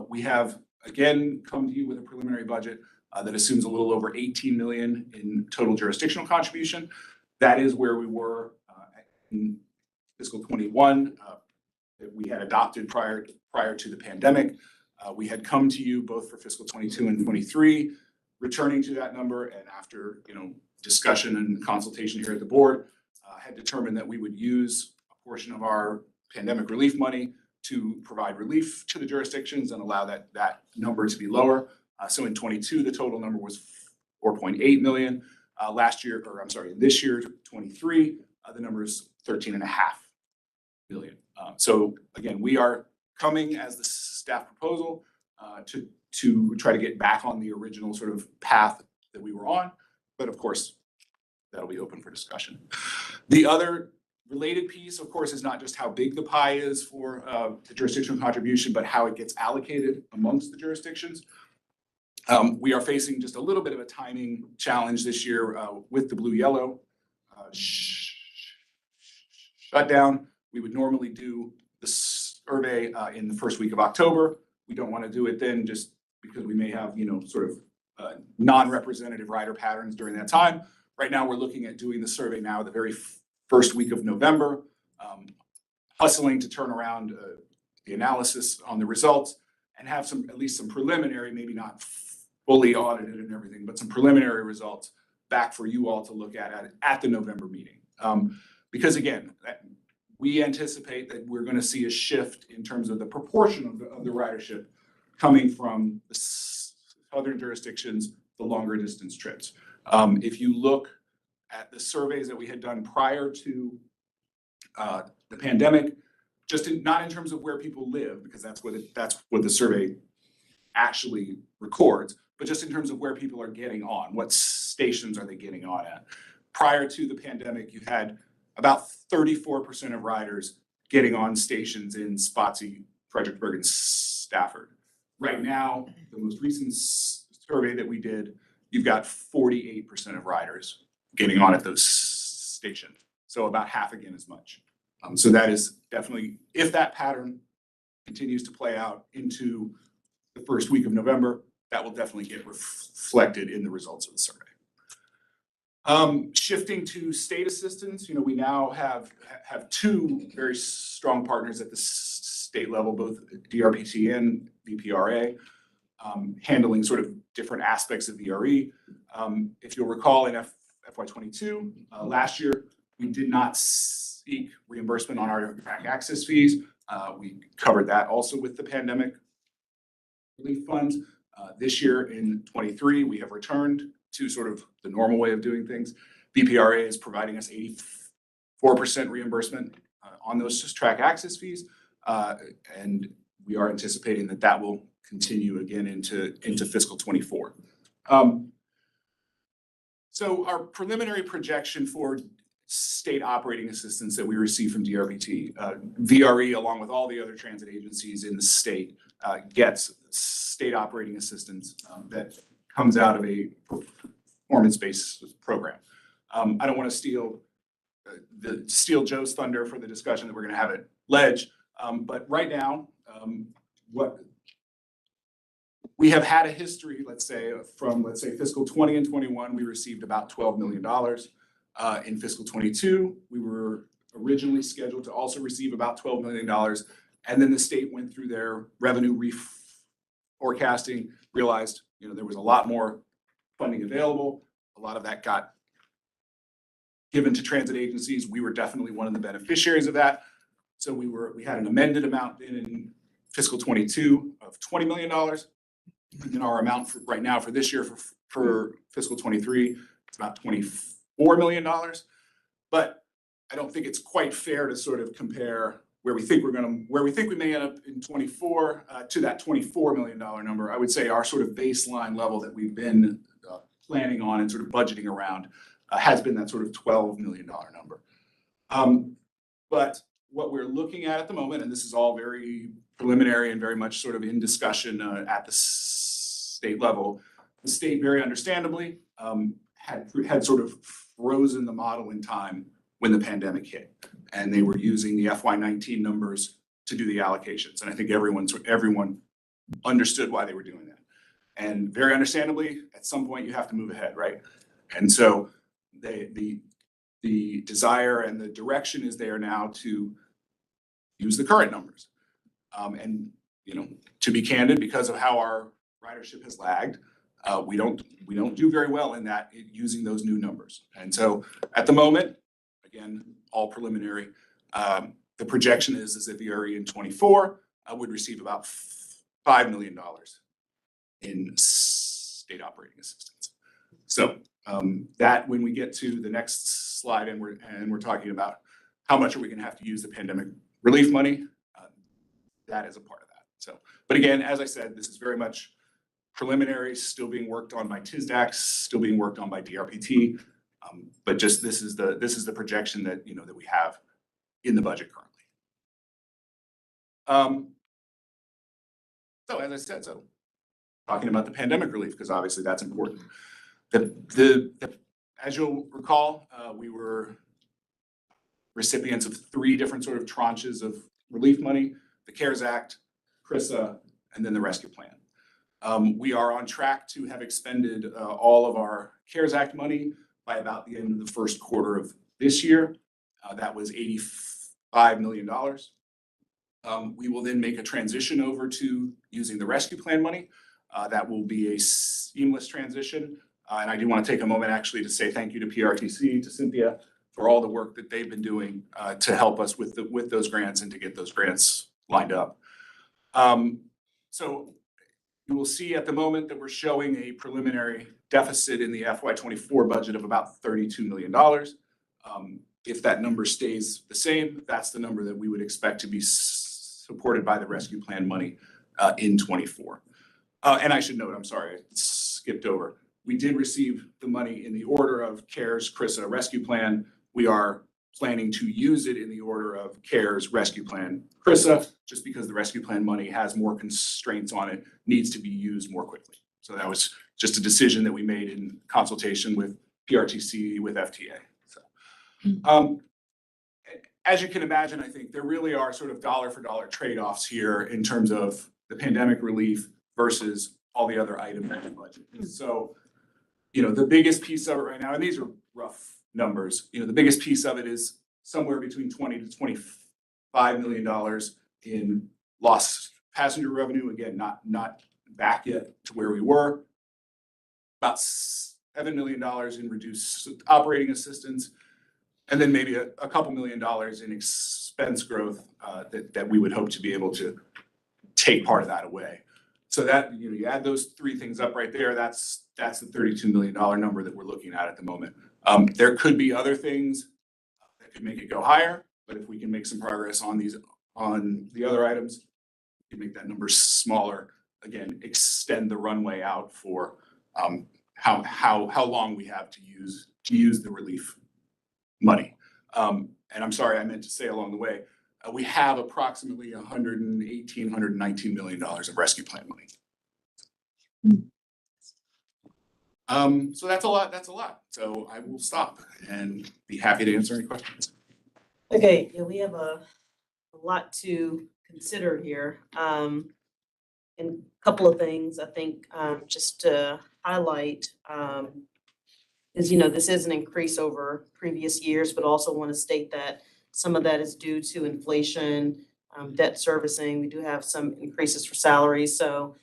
we have again come to you with a preliminary budget that assumes a little over 18 million in total jurisdictional contribution. That is where we were in fiscal 21 that we had adopted prior to the pandemic. We had come to you both for fiscal 22 and 23, returning to that number, and after discussion and consultation here at the board, had determined that we would use a portion of our pandemic relief money to provide relief to the jurisdictions and allow that number to be lower. So in 22, the total number was 4.8 million. This year, 23, the number is 13.5 million. So again, we are coming as the staff proposal to try to get back on the original sort of path that we were on. But of course, that'll be open for discussion. The other related piece, of course, is not just how big the pie is for the jurisdictional contribution, but how it gets allocated amongst the jurisdictions. We are facing just a little bit of a timing challenge this year with the blue-yellow shutdown. We would normally do the survey in the first week of October. We don't want to do it then just because we may have, sort of non-representative rider patterns during that time. Right now, we're looking at doing the survey now the very first week of November, hustling to turn around the analysis on the results and have at least some preliminary, maybe not fully audited and everything, but some preliminary results back for you all to look at the November meeting. Because again, we anticipate that we're going to see a shift in terms of the proportion of the ridership coming from the southern jurisdictions, the longer distance trips. If you look at the surveys that we had done prior to the pandemic, not in terms of where people live, because that's what the survey actually records, but just in terms of where people are getting on, what stations are they getting on at. Prior to the pandemic, you had about 34% of riders getting on stations in Spotsy, Fredericksburg, and Stafford. Right now, the most recent survey that we did, you've got 48% of riders getting on at those stations. So about half again as much. So that is definitely, if that pattern continues to play out into the first week of November, that will definitely get reflected in the results of the survey. Shifting to state assistance, we now have two very strong partners at the state level, both DRPT and VPRA, handling sort of different aspects of VRE. If you'll recall, in FY22, last year, we did not seek reimbursement on our track access fees. We covered that also with the pandemic relief funds. This year in 23, we have returned to sort of the normal way of doing things. VPRA is providing us 84% reimbursement on those track access fees. And we are anticipating that will continue again into fiscal 24. So our preliminary projection for state operating assistance that we receive from DRPT, VRE, along with all the other transit agencies in the state, gets state operating assistance that comes out of a performance-based program. I don't want to steal Joe's thunder for the discussion that we're going to have at Ledge, but right now, what we have had a history, let's say fiscal 20 and 21, we received about $12 million. In fiscal 22, we were originally scheduled to also receive about $12 million. And then the state went through their revenue forecasting, realized, there was a lot more funding available. A lot of that got given to transit agencies. We were definitely one of the beneficiaries of that. So we had an amended amount in fiscal 22 of $20 million. And then our amount right now for this year for fiscal 23, it's about $24 million. But I don't think it's quite fair to sort of compare where we think we may end up in 24 to that $24 million number. I would say our sort of baseline level that we've been planning on and sort of budgeting around has been that sort of $12 million number. But what we're looking at the moment, and this is all very preliminary and very much sort of in discussion at the state level. The state, very understandably, had sort of frozen the model in time when the pandemic hit. And they were using the FY19 numbers to do the allocations. And I think everyone understood why they were doing that. And very understandably, at some point you have to move ahead, right? And so the desire and the direction is there now to use the current numbers. And, you know, to be candid, because of how our ridership has lagged, we don't do very well in that using those new numbers. And so at the moment, again, all preliminary, the projection is that the VRE in 24 would receive about $5 million in state operating assistance. So that when we get to the next slide and we're talking about how much are we going to have to use the pandemic relief money, that is a part of that. So, but again, as I said, this is very much preliminary, still being worked on by TISDAX, still being worked on by DRPT. But just this is the projection that that we have in the budget currently. So as I said, talking about the pandemic relief, because obviously that's important. As you'll recall, we were recipients of 3 different sort of tranches of relief money: the CARES Act, CRISA, and then the rescue plan. We are on track to have expended all of our CARES Act money by about the end of the first quarter of this year. That was $85 million. We will then make a transition over to using the rescue plan money. That will be a seamless transition. And I do want to take a moment actually to say thank you to PRTC, to Cynthia, for all the work that they've been doing to help us with those grants and to get those grants lined up. So you will see at the moment that we're showing a preliminary deficit in the FY24 budget of about $32 million. If that number stays the same, that's the number that we would expect to be supported by the rescue plan money in 24. And I should note, I'm sorry, I skipped over. We did receive the money in the order of CARES, CRISA, rescue plan. We are planning to use it in the order of CARES, rescue plan, CRISA, just because the rescue plan money has more constraints on it, needs to be used more quickly. So that was just a decision that we made in consultation with PRTC, with FTA. So, as you can imagine, I think there really are sort of dollar for dollar trade-offs here in terms of the pandemic relief versus all the other items in the budget. So, the biggest piece of it right now, and these are rough numbers, the biggest piece of it is somewhere between $20 to $25 million in lost passenger revenue. Again, not back yet to where we were. About $7 million in reduced operating assistance, and then maybe a couple $1 million in expense growth that we would hope to be able to take part of that away. So that, you add those 3 things up right there, that's the $32 million number that we're looking at the moment. There could be other things that could make it go higher, but if we can make some progress on the other items, we can make that number smaller. Again, extend the runway out for how long we have to use the relief money. And I'm sorry, I meant to say along the way, we have approximately $119 million of rescue plan money. So that's a lot. So I will stop and be happy to answer any questions. Okay, yeah, we have a lot to consider here. And a couple of things I think just to highlight is, this is an increase over previous years, but also want to state that some of that is due to inflation, debt servicing. We do have some increases for salaries. So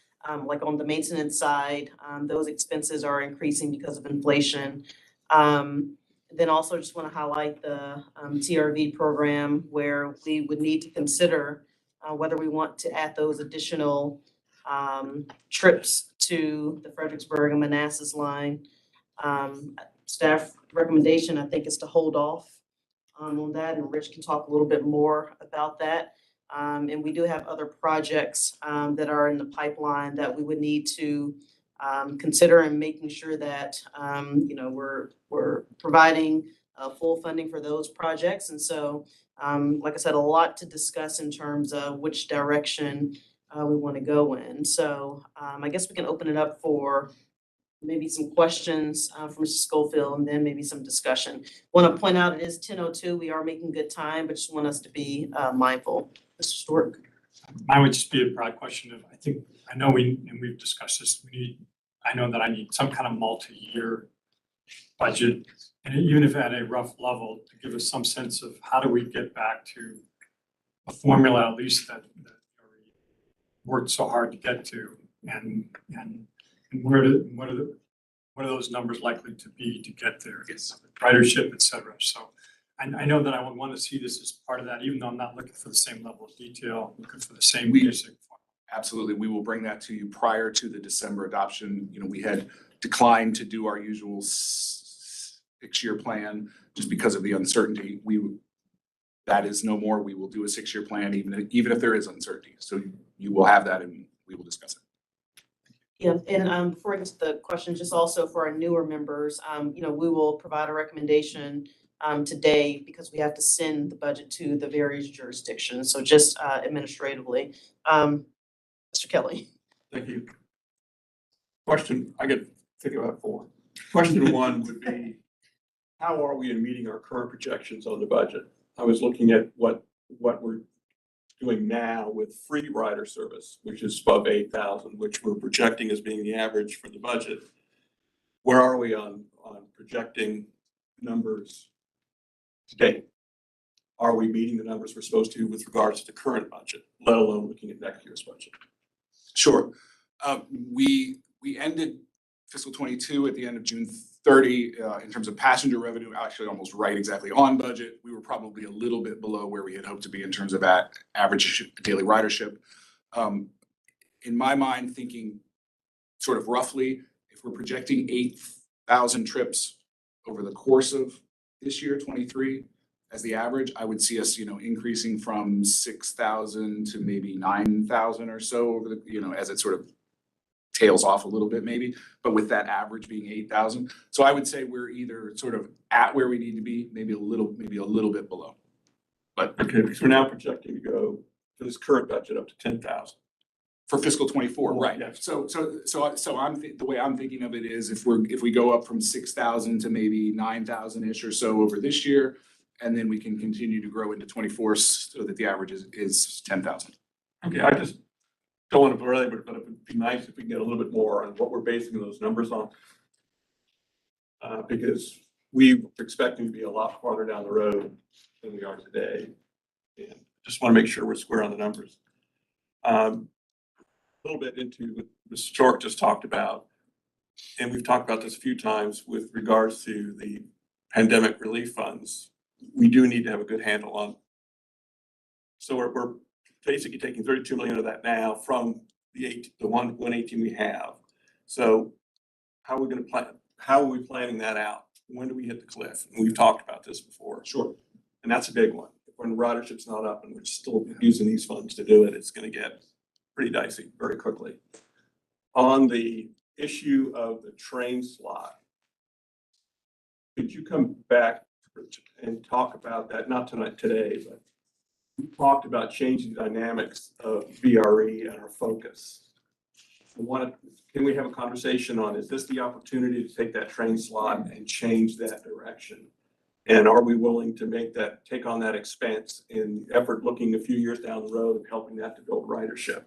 like on the maintenance side, those expenses are increasing because of inflation. Then also just want to highlight the TRV program, where we would need to consider whether we want to add those additional trips to the Fredericksburg and Manassas line. Staff recommendation, I think, is to hold off on that, and Rich can talk a little bit more about that. And we do have other projects that are in the pipeline that we would need to consider, and making sure that we're providing full funding for those projects. And so, like I said, a lot to discuss in terms of which direction we want to go in. So I guess we can open it up for maybe some questions from Mr. Schofield and then maybe some discussion. Want to point out it is 10:02. We are making good time, but just want us to be mindful. Mr. Stork. Mine would just be a broad question of, I know we've discussed this, I know that I need some kind of multi-year budget. And even if at a rough level, to give us some sense of how do we get back to a formula, at least that we worked so hard to get to, and what are those numbers likely to be to get there? Yes. Ridership, et cetera. So I know that I would want to see this as part of that, even though I'm not looking for the same level of detail, looking for the same basic. Absolutely. We will bring that to you prior to the December adoption. You know, we had declined to do our usual six-year plan just because of the uncertainty. That is no more. We will do a 6-year plan, even if there is uncertainty. So you will have that and we will discuss it. Yeah, and before I get to the question, just also for our newer members, we will provide a recommendation today because we have to send the budget to the various jurisdictions. So just administratively. Mr. Kelly. Thank you. Question, I get thinking about 4. Question 1 would be, how are we in meeting our current projections on the budget? I was looking at what we're doing now with free rider service, which is above 8,000, which we're projecting as being the average for the budget. Where are we on projecting numbers today? Are we meeting the numbers we're supposed to with regards to the current budget, let alone looking at next year's budget? Sure. We ended fiscal 22 at the end of June 30 in terms of passenger revenue, actually almost right exactly on budget. We were probably a little bit below where we had hoped to be in terms of average daily ridership. In my mind, thinking sort of roughly, if we're projecting 8,000 trips over the course of this year, 23, as the average, I would see us, increasing from 6,000 to maybe 9,000 or so over the, as it sort of tails off a little bit maybe, but with that average being 8,000. So I would say we're either sort of at where we need to be, maybe a little bit below. But okay, because we're now projecting to go for this current budget up to 10,000. For fiscal 24, right? Yes. So the way I'm thinking of it is if we go up from 6,000 to maybe 9,000-ish or so over this year, and then we can continue to grow into 24 so that the average is 10,000. Okay, I just don't want to belabor it, but it would be nice if we can get a little bit more on what we're basing those numbers on. Because we were expecting to be a lot farther down the road than we are today. And just want to make sure we're square on the numbers. A little bit into what Mr. Stork just talked about, and we've talked about this a few times with regards to the pandemic relief funds. We do need to have a good handle on. So we're basically taking 32 million of that now from the 118 we have. So how are we going to plan? How are we planning that out? When do we hit the cliff? And we've talked about this before. Sure. And that's a big one. When ridership's not up and we're still using these funds to do it, it's going to get pretty dicey very quickly. On the issue of the train slot, could you come back and talk about that? Not tonight, today, but we talked about changing the dynamics of VRE and our focus. Can we have a conversation on, is this the opportunity to take that train slot and change that direction? And are we willing to take on that expense in the effort looking a few years down the road of helping that to build ridership,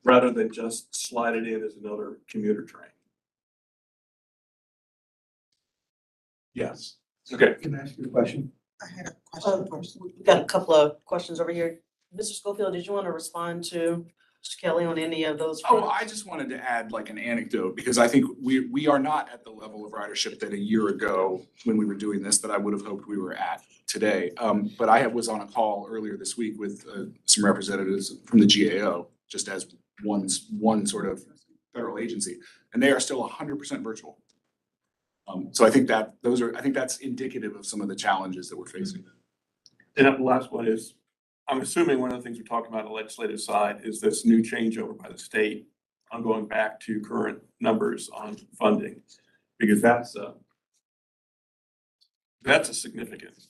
rather than just slide it in as another commuter train? Yes. Okay. Can I ask you a question? I had a question first. We've got a couple of questions over here. Mr. Schofield, did you want to respond to Mr. Kelly on any of those? Oh, I just wanted to add like an anecdote because I think we are not at the level of ridership that a year ago when we were doing this that I would have hoped we were at today. But I was on a call earlier this week with some representatives from the GAO, just as one sort of federal agency, and they are still 100% virtual. So I think that's indicative of some of the challenges that we're facing. And the last one is, I'm assuming one of the things we're talking about on the legislative side is this new changeover by the state on going back to current numbers on funding, because that's That's a significant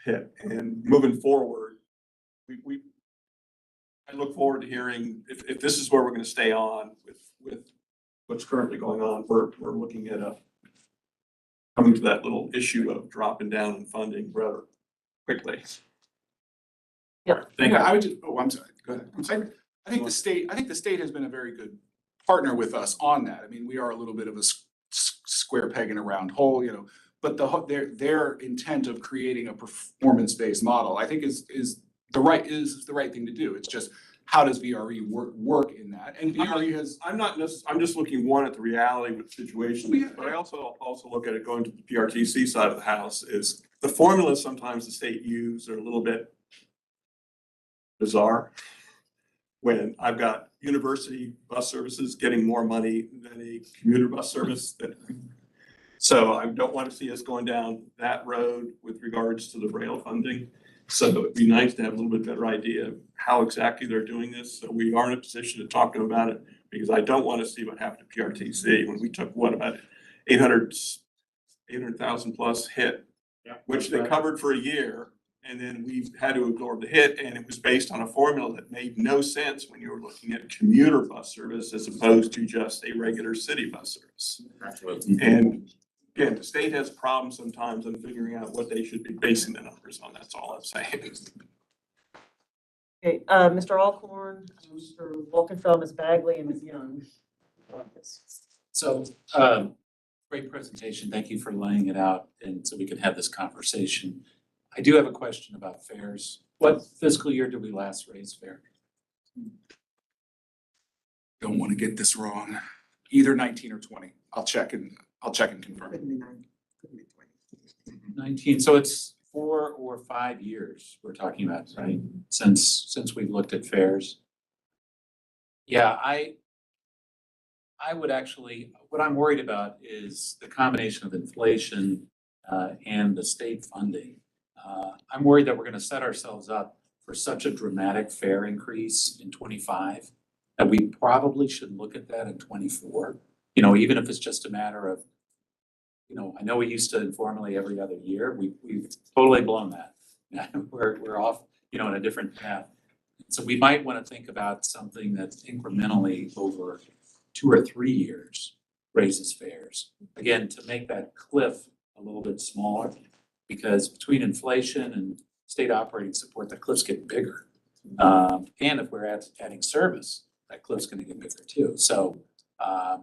hit. And moving forward, I look forward to hearing if this is where we're gonna stay on with what's currently going on. We're looking at coming to that little issue of dropping down in funding rather quickly. Yeah. Thank you. I would just, I'm sorry, go ahead. I'm sorry. I think the state has been a very good partner with us on that. I mean, we are a little bit of a square peg in a round hole, you know, but their intent of creating a performance-based model, I think is the right thing to do. It's just, how does VRE work in that? And VRE has. I'm just looking, one, at the reality with the situation, but I also look at it going to the PRTC side of the house is the formulas sometimes the state use are a little bit bizarre. When I've got university bus services getting more money than a commuter bus service so I don't want to see us going down that road with regards to the rail funding. So it'd be nice to have a little bit better idea of how exactly they're doing this. So we are in a position to talk to them about it, because I don't want to see what happened to PRTC when we took about 800,000 plus hit, which they covered for a year. And then we've had to absorb the hit, and it was based on a formula that made no sense when you were looking at commuter bus service as opposed to just a regular city bus service. Absolutely. And again, the state has problems sometimes in figuring out what they should be basing the numbers on. That's all I'm saying. Okay, Mr. Alcorn, Mr. Wolkenfeld, Ms. Bagley, and Ms. Young. So, great presentation. Thank you for laying it out and so we can have this conversation. I do have a question about fares. What fiscal year did we last raise fare? Don't want to get this wrong. Either 19 or 20. I'll check and confirm. 19, so it's 4 or 5 years we're talking about, right? Since we've looked at fares. Yeah, I would actually, what I'm worried about is the combination of inflation and the state funding. I'm worried that we're gonna set ourselves up for such a dramatic fare increase in 25 that we probably should look at that in 24. You know, even if it's just a matter of, you know, I know we used to informally every other year. We've totally blown that. We're off, you know, on a different path. So we might want to think about something that's incrementally over 2 or 3 years raises fares. Again, to make that cliff a little bit smaller, because between inflation and state operating support, the cliff's getting bigger. And if we're adding service, that cliff's going to get bigger too. So I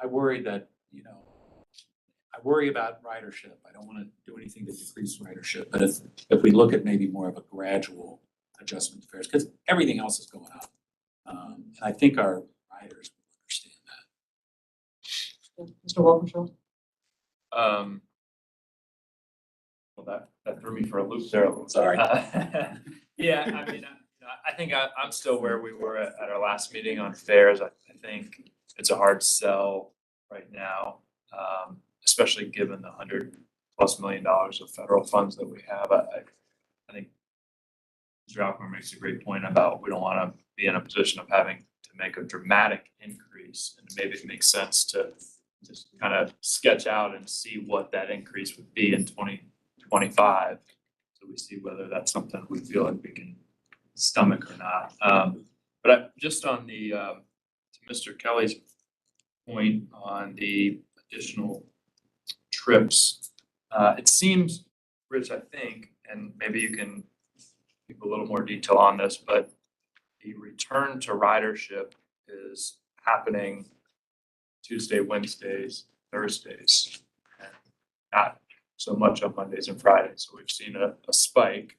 worry that, you know, I worry about ridership. I don't want to do anything to decrease ridership, but if we look at maybe more of a gradual adjustment to fares, because everything else is going up. And I think our riders will understand that. Mr. Wolkenfeld? Well, that threw me for a loop there. Sorry. Yeah, I mean, I think I'm still where we were at our last meeting on fares. I think it's a hard sell right now, especially given the $100+ million of federal funds that we have. I think Mr. Alcorn makes a great point about we don't want to be in a position of having to make a dramatic increase, and maybe it makes sense to just kind of sketch out and see what that increase would be in 2025. So we see whether that's something we feel like we can stomach or not. But just on the, to Mr. Kelly's point on the additional trips, it seems, Rich, I think, and maybe you can give a little more detail on this, but the return to ridership is happening Tuesday, Wednesdays, Thursdays, and not so much on Mondays and Fridays. So we've seen a spike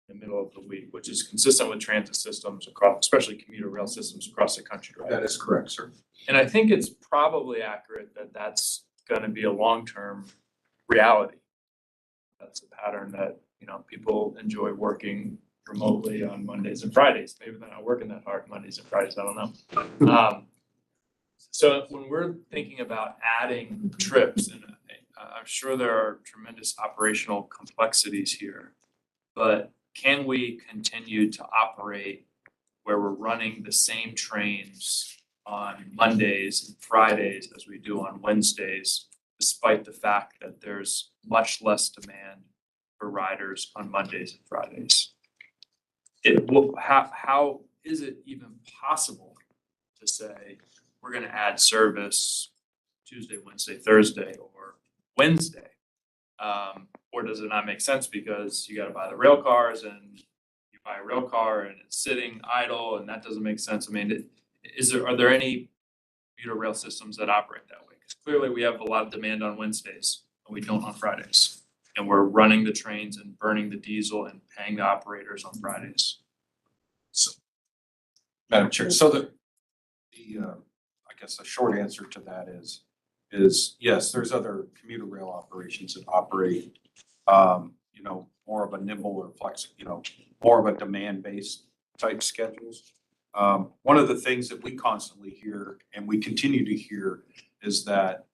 in the middle of the week, which is consistent with transit systems across, especially commuter rail systems across the country, right? That is correct, sir. And I think it's probably accurate that that's going to be a long-term reality. That's a pattern that, you know, people enjoy working remotely on Mondays and Fridays. Maybe they're not working that hard Mondays and Fridays, I don't know. So when we're thinking about adding trips, and I'm sure there are tremendous operational complexities here, but can we continue to operate where we're running the same trains on Mondays and Fridays as we do on Wednesdays, despite the fact that there's much less demand for riders on Mondays and Fridays. How is it even possible to say we're gonna add service Tuesday, Wednesday, Thursday, or Wednesday? Or does it not make sense because you gotta buy the rail cars and you buy a rail car and it's sitting idle and that doesn't make sense? I mean, are there any commuter rail systems that operate that way? Because clearly we have a lot of demand on Wednesdays and we don't on Fridays. And we're running the trains and burning the diesel and paying the operators on Fridays. So, Madam Chair, so I guess the short answer to that is yes, there's other commuter rail operations that operate, more of a nimble or more of a demand-based type schedules. One of the things that we constantly hear and we continue to hear is that,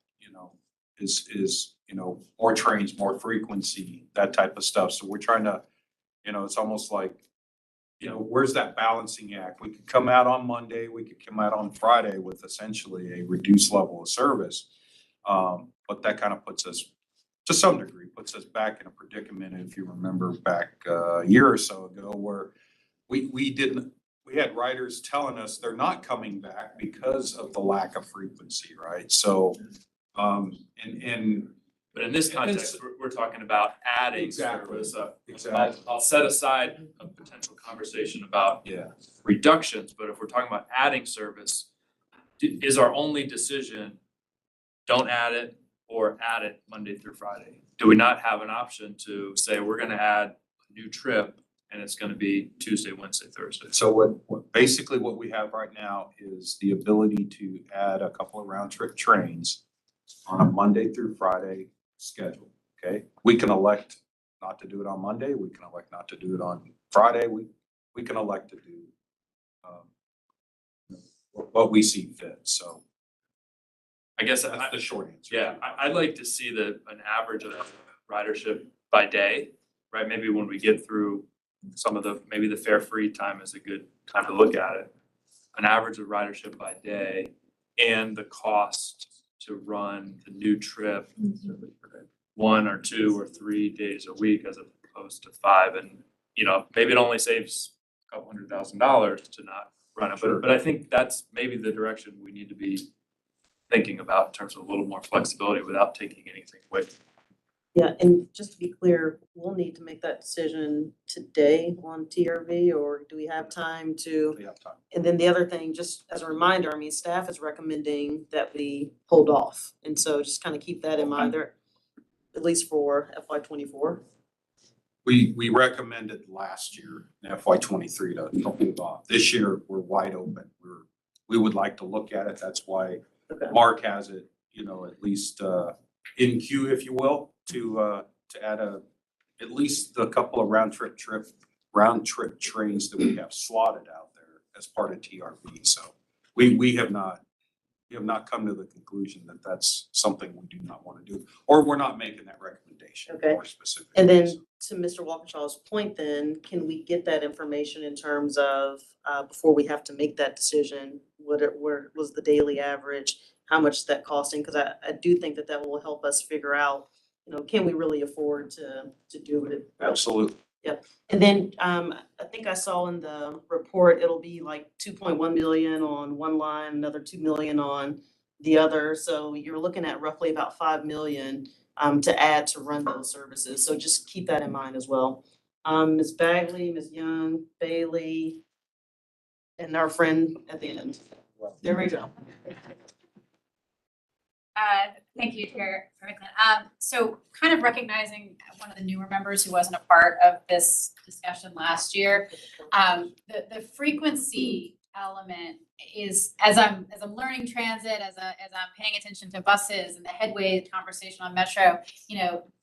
more trains, more frequency, that type of stuff. So we're trying to, it's almost like, where's that balancing act? We could come out on Monday, we could come out on Friday with essentially a reduced level of service. But that kind of puts us, to some degree, back in a predicament. If you remember back a year or so ago where we had riders telling us they're not coming back because of the lack of frequency, right? So, But in this context, we're talking about adding Exactly. service. Exactly. I'll set aside a potential conversation about reductions, but if we're talking about adding service, is our only decision, don't add it or add it Monday through Friday? Do we not have an option to say, we're gonna add a new trip and it's gonna be Tuesday, Wednesday, Thursday? So basically what we have right now is the ability to add a couple of round trip trains on a Monday through Friday schedule, okay? We can elect not to do it on Monday, we can elect not to do it on Friday, we can elect to do what we see fit, so. I guess That's the short answer. Yeah, I'd like to see an average of ridership by day, right? Maybe when we get through some of maybe the fare free time is a good time to look at it. An average of ridership by day and the cost to run the new trip 1 or 2 or 3 days a week as opposed to 5. And, maybe it only saves a couple $100,000 to not run it. But I think that's maybe the direction we need to be thinking about in terms of a little more flexibility without taking anything away. Yeah, and just to be clear, we'll need to make that decision today on TRV, or do we have time to? We have time. And then the other thing, just as a reminder, staff is recommending that we hold off. And so just kind of keep that in mind there, at least for FY '24. We recommended last year in FY '23 to hold off. This year, we're wide open. We would like to look at it. That's why Mark has it, at least in queue, if you will, to add at least a couple of round trip trains that we have slotted out there as part of TRV. So we have not come to the conclusion that that's something we do not want to do, or we're not making that recommendation more specifically. And then to Mr. Walkinshaw's point, then can we get that information in terms of before we have to make that decision? Where was the daily average? How much is that costing? Because I do think that will help us figure out, can we really afford to do it? Absolutely. Yep. And then I think I saw in the report, it'll be like 2.1 million on one line, another 2 million on the other. So you're looking at roughly about 5 million to add to run those services. So just keep that in mind as well. Ms. Bagley, Ms. Young, Bailey, and our friend at the end. There we go. Thank you, Chair. So kind of recognizing one of the newer members who wasn't a part of this discussion last year, the frequency element is, as I'm learning transit, as I'm paying attention to buses and the headway conversation on Metro,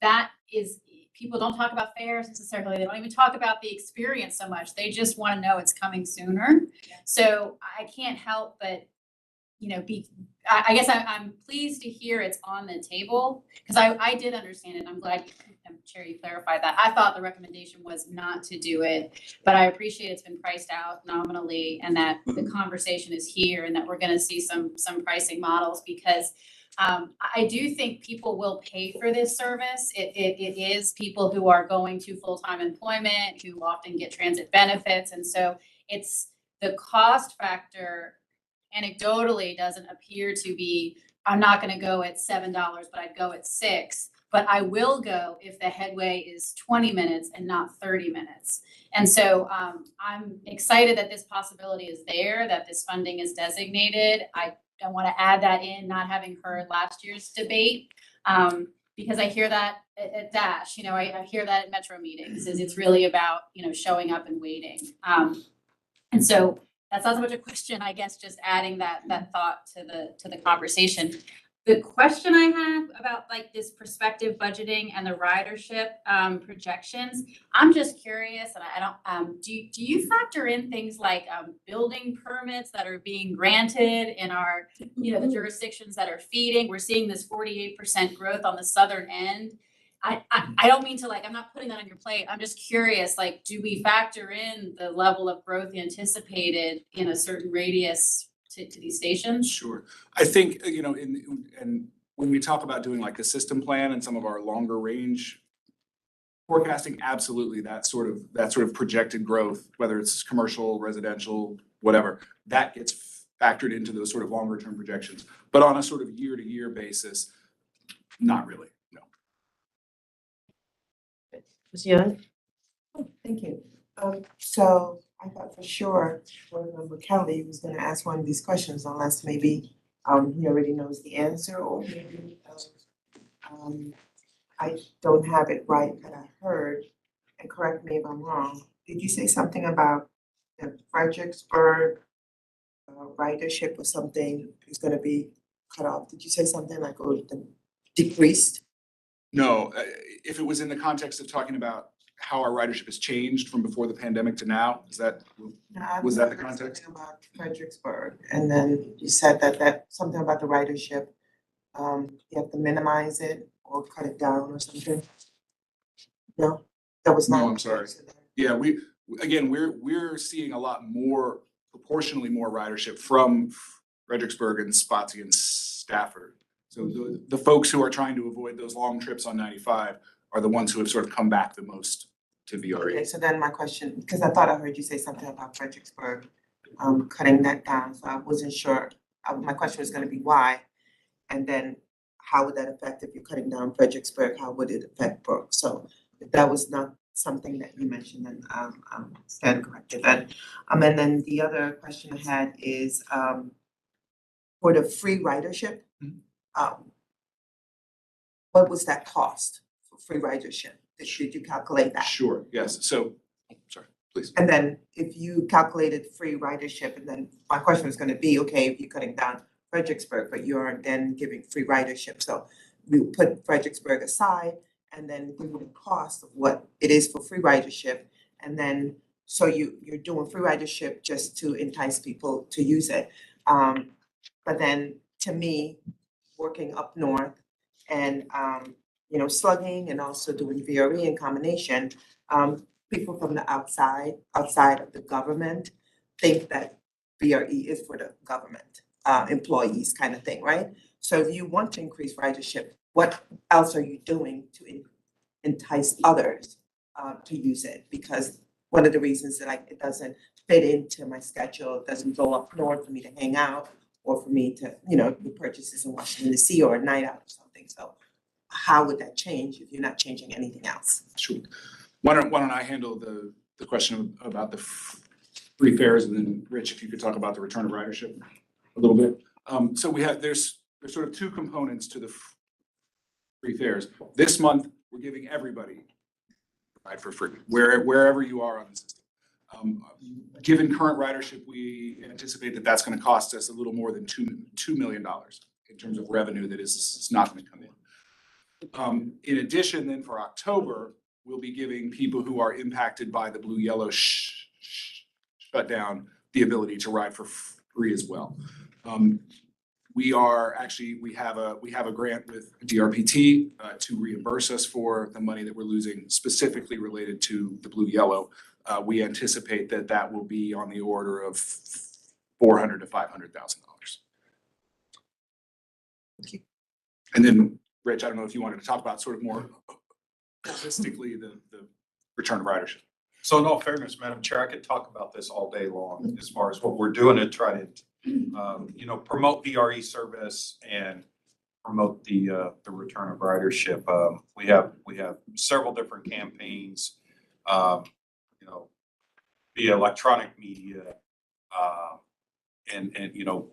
that is, people don't talk about fares necessarily. They don't even talk about the experience so much. They just want to know it's coming sooner. So I can't help but I guess I'm pleased to hear it's on the table, because I did understand it. I'm glad, Chair, you clarified that. I thought the recommendation was not to do it, but I appreciate it's been priced out nominally and that the conversation is here and that we're gonna see some pricing models, because I do think people will pay for this service. It is people who are going to full-time employment, who often get transit benefits, and so it's the cost factor anecdotally doesn't appear to be, I'm not gonna go at $7, but I'd go at $6. But I will go if the headway is 20 minutes and not 30 minutes. And so I'm excited that this possibility is there, that this funding is designated. I want to add that in, not having heard last year's debate, because I hear that at Dash, I hear that at Metro meetings, is it's really about, showing up and waiting. And so that's not so much a question, I guess, just adding that thought to the conversation. The question I have about like this prospective budgeting and the ridership projections, I'm just curious, and I don't, do you factor in things like building permits that are being granted in our, the jurisdictions that are feeding? We're seeing this 48% growth on the southern end. I don't mean to I'm not putting that on your plate. I'm just curious, do we factor in the level of growth anticipated in a certain radius to these stations? Sure. I think, and when we talk about doing like a system plan and some of our longer range forecasting, absolutely that sort of projected growth, whether it's commercial, residential, whatever, that gets factored into those sort of longer term projections. But on a sort of year to year basis, not really, no. Ms. Young? Thank you. So I thought for sure Board Member Kelly was gonna ask one of these questions unless maybe he already knows the answer, or maybe I don't have it right that I heard, and correct me if I'm wrong. Did you say something about the Fredericksburg ridership or something is gonna be cut off? Did you say something like, oh, decreased? No, if it was in the context of talking about how our ridership has changed from before the pandemic to now, was that the context? Something about Fredericksburg, and then you said that something about the ridership, you have to minimize it or cut it down or something? No, that was not. No, I'm sorry. Yeah, we're seeing a lot more, proportionally more ridership from Fredericksburg and Spotsy and Stafford. So the folks who are trying to avoid those long trips on 95 are the ones who have sort of come back the most to VRE. Okay, so then my question, because I thought I heard you say something about Fredericksburg, cutting that down, so I wasn't sure. My question was gonna be why, and then how would that affect if you're cutting down Fredericksburg, how would it affect Brooke? So if that was not something that you mentioned, then stand corrected. And then the other question I had is for the free ridership, what was that cost for free ridership? Did you calculate that? Sure, yes, so, sorry, please. And then if you calculated free ridership, and then my question was gonna be, okay, if you're cutting down Fredericksburg, but you're then giving free ridership, so we put Fredericksburg aside and then give you the cost of what it is for free ridership, and then, so you're doing free ridership just to entice people to use it. But then, to me, working up north and, slugging and also doing VRE in combination, people from the outside of the government think that VRE is for the government, employees kind of thing, right? So if you want to increase ridership, what else are you doing to entice others to use it? Because one of the reasons that it doesn't fit into my schedule, it doesn't go up north for me to hang out or for me to, do purchases in Washington DC or a night out or something. So how would that change if you're not changing anything else? Sure. Why don't I handle the question about the free fares, and then Rich, if you could talk about the return of ridership a little bit. So there's sort of two components to the free fares. This month, we're giving everybody a ride for free, wherever you are on the system. Given current ridership, we anticipate that that's going to cost us a little more than $2 million in terms of revenue that is not going to come in. In addition, then for October, we'll be giving people who are impacted by the blue-yellow shutdown the ability to ride for free as well. We have a grant with DRPT to reimburse us for the money that we're losing specifically related to the blue yellow. We anticipate that will be on the order of $400,000 to $500,000. And then, Rich, I don't know if you wanted to talk about sort of more holistically the return of ridership. So in all fairness, Madam Chair, I could talk about this all day long as far as what we're doing to try to, promote VRE service and promote the return of ridership. We have several different campaigns, via electronic media, and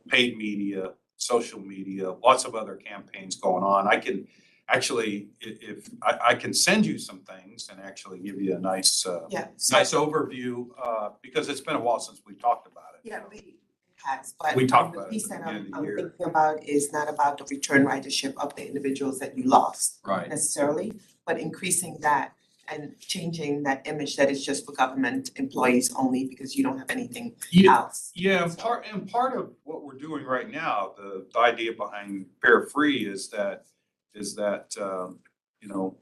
paid media, social media, lots of other campaigns going on. I can actually, if I can send you some things and actually give you a nice overview, because it's been a while since we talked about it. Yeah, we has, but We talked the about it piece at that the beginning of the I'm year. thinking about is not about the return ridership of the individuals that you lost Right. necessarily, but increasing that and changing that image that it's just for government employees only because you don't have anything else. Yeah, and part of what we're doing right now, the idea behind Fare Free is that,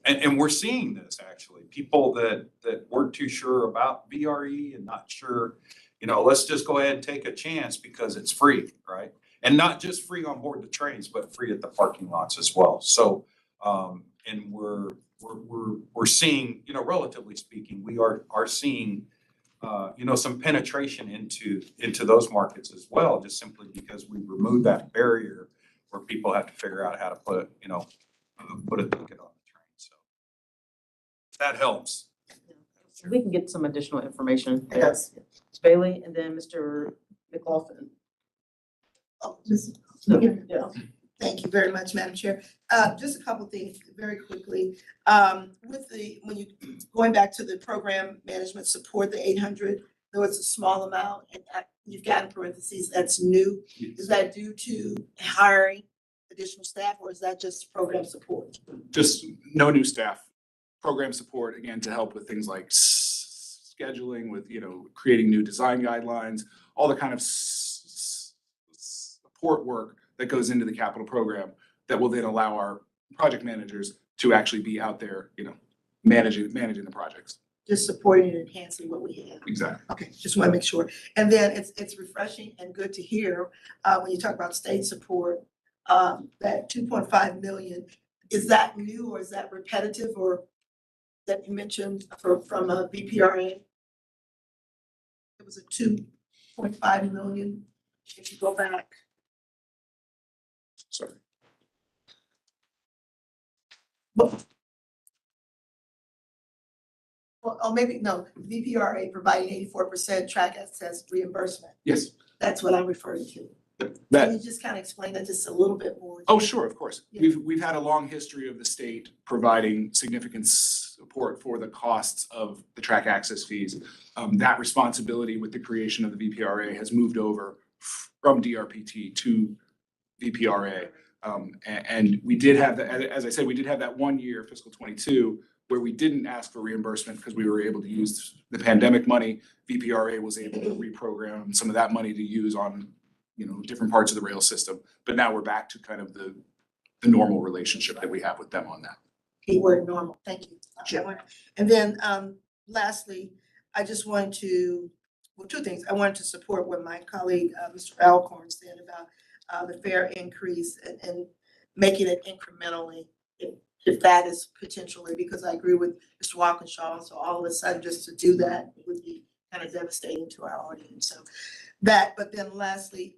and we're seeing this actually, people that weren't too sure about VRE and not sure, let's just go ahead and take a chance because it's free, right? And not just free on board the trains, but free at the parking lots as well. So, and we're seeing, relatively speaking, we are seeing, some penetration into those markets as well, just simply because we removed that barrier where people have to figure out how to put a ticket on the train. So that helps. We can get some additional information. Yes. Ms. Bailey and then Mr. McLaughlin. Oh, Ms. Yeah. Thank you very much, Madam Chair. Just a couple things very quickly. When you, going back to the program management support, the 800, though it's a small amount, and you've got in parentheses, that's new. Is that due to hiring additional staff, or is that just program support? Just no new staff. Program support, again, to help with things like scheduling, with, creating new design guidelines, all the kind of support work that goes into the capital program that will then allow our project managers to actually be out there, managing the projects. Just supporting and enhancing what we have. Exactly. Okay, just want to make sure. And then it's refreshing and good to hear when you talk about state support, that 2.5 million, is that new or is that repetitive, or that you mentioned from a VPRA? It was a 2.5 million, if you go back. Sorry. Well, oh, maybe, no, VPRA providing 84% track access reimbursement. Yes. That's what I'm referring to. That, Can you just kind of explain that just a little bit more? oh, sure, of course. Yeah. We've had a long history of the state providing significant support for the costs of the track access fees. That responsibility with the creation of the VPRA has moved over from DRPT to VPRA. And we did have, as I said, we did have that 1 year, fiscal 22, where we didn't ask for reimbursement because we were able to use the pandemic money. VPRA was able to reprogram some of that money to use on, different parts of the rail system. But now we're back to kind of the normal relationship that we have with them on that. Keyword normal, thank you. Sure. And then lastly, I just wanted to, well, two things. I wanted to support what my colleague, Mr. Alcorn, said about the fare increase and making it incrementally, if that is potentially, because I agree with Mr. Walkinshaw, so all of a sudden just to do that would be kind of devastating to our audience. So that, but then lastly,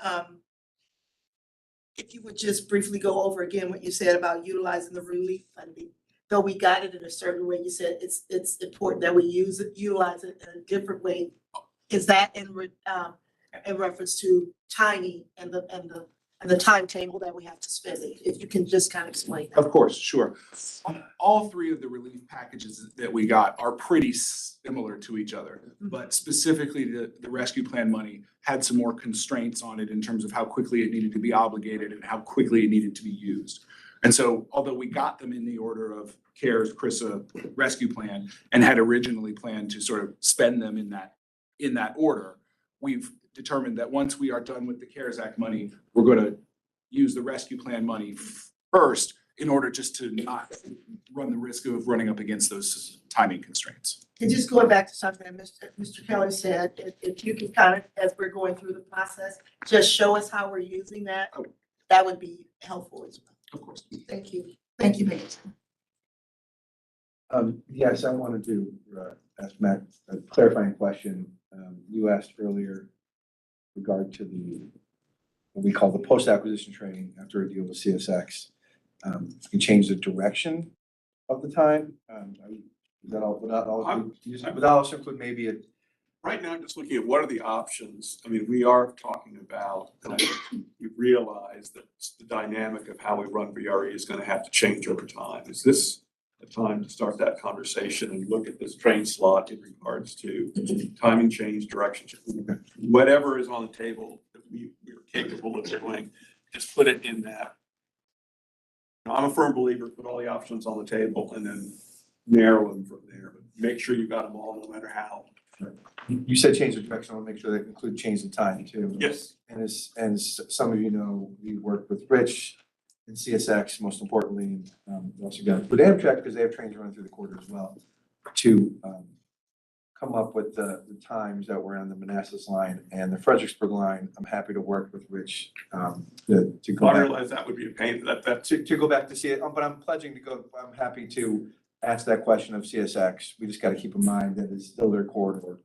if you would just briefly go over again what you said about utilizing the relief funding. Though we got it in a certain way, you said it's important that we utilize it in a different way. Is that in reference to timing and the timetable that we have to spend it? If you can just kind of explain that. Of course, sure. All three of the relief packages that we got are pretty similar to each other, but specifically the rescue plan money had some more constraints on it in terms of how quickly it needed to be obligated and how quickly it needed to be used. And so although we got them in the order of CARES, CRISA, rescue plan, and had originally planned to sort of spend them in that order, we've determined that once we are done with the CARES Act money, we're going to use the rescue plan money first in order just to not run the risk of running up against those timing constraints. And just going back to something that Mr. Kelly said, if you can kind of, as we're going through the process, just show us how we're using that, that would be helpful as well. Of course. Thank you. Thank you, Megan. Yes, I wanted to ask Matt a clarifying question. You asked earlier regard to what we call the post-acquisition training after a deal with CSX. You can change the direction of the time. Would that also include maybe a. Right now, I'm just looking at what are the options. I mean, we are talking about, and I think we realize that the dynamic of how we run VRE is gonna have to change over time. Is this a time to start that conversation and look at this train slot in regards to timing change, direction change? Whatever is on the table that we're capable of doing, just put it in that. I'm a firm believer, put all the options on the table and then narrow them from there, but make sure you got them all, no matter how. You said change the direction. I want to make sure that include change the time too. Yes. And as some of you know, we work with Rich and CSX, most importantly, we also got with Amtrak because they have trains running through the corridor as well, to come up with the times that were on the Manassas line and the Fredericksburg line. I'm happy to work with Rich to go I back. realize that would be a pain, To go back to see it, but I'm pledging to go, I'm happy to ask that question of CSX. We just got to keep in mind that it's still their corridor.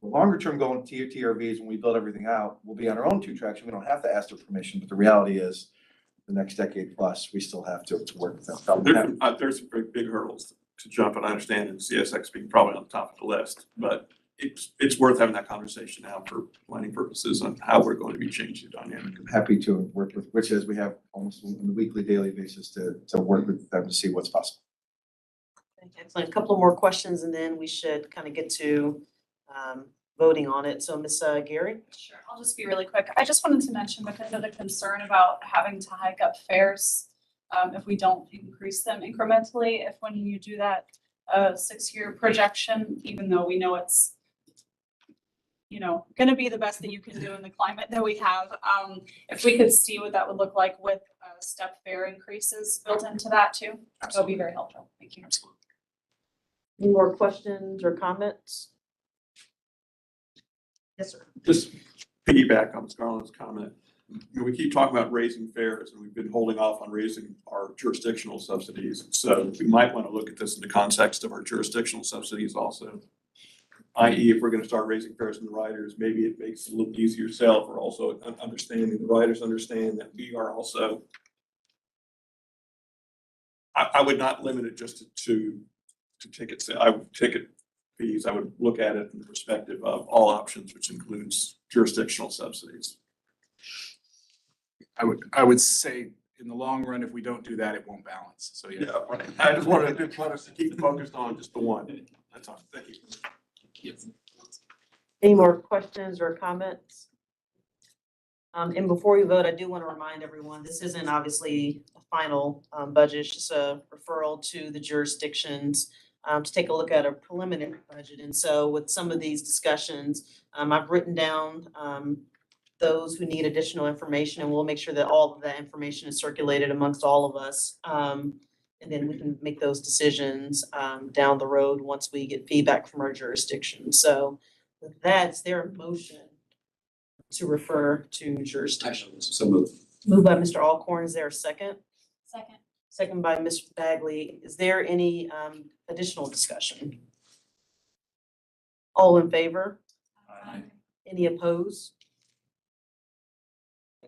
The longer term going to TRVs, when we build everything out, we'll be on our own 2 tracks and we don't have to ask their permission, but the reality is the next decade plus, we still have to work with them. there's some big hurdles to jump, and I understand, and CSX being probably on the top of the list, but it's worth having that conversation now for planning purposes on how we're going to be changing the dynamic. I'm happy to work with Rich as we have almost on a weekly, daily basis to work with them to see what's possible. Excellent. A couple more questions and then we should kind of get to voting on it. So Ms. Gary? Sure, I'll just be really quick. I just wanted to mention because of the concern about having to hike up fares if we don't increase them incrementally, if when you do that 6-year projection, even though we know it's going to be the best that you can do in the climate that we have, if we could see what that would look like with step fare increases built into that too, that would be very helpful. Thank you. Absolutely. Any more questions or comments? Yes, sir. Just piggyback on Scarlett's comment. We keep talking about raising fares and we've been holding off on raising our jurisdictional subsidies. So we might want to look at this in the context of our jurisdictional subsidies also. I.e., if we're going to start raising fares in the riders, maybe it makes it a little easier sell for also understanding, the riders understand that we are also, I would not limit it just to tickets. Ticket fees. I would look at it from the perspective of all options, which includes jurisdictional subsidies. I would say in the long run, if we don't do that, it won't balance. So yeah. Yeah, right. I just want us to keep focused on just the one. That's all. Thank you. Any more questions or comments? And before we vote, I do want to remind everyone, this isn't obviously a final budget, it's just a referral to the jurisdictions to take a look at a preliminary budget. And so with some of these discussions, I've written down those who need additional information, and we'll make sure that all of that information is circulated amongst all of us. And then we can make those decisions down the road once we get feedback from our jurisdiction. So with that, is there a motion to refer to jurisdictions? So moved. Moved by Mr. Alcorn. Is there a second? Second. Second by Mr. Bagley. Is there any additional discussion? All in favor? Aye. Any opposed?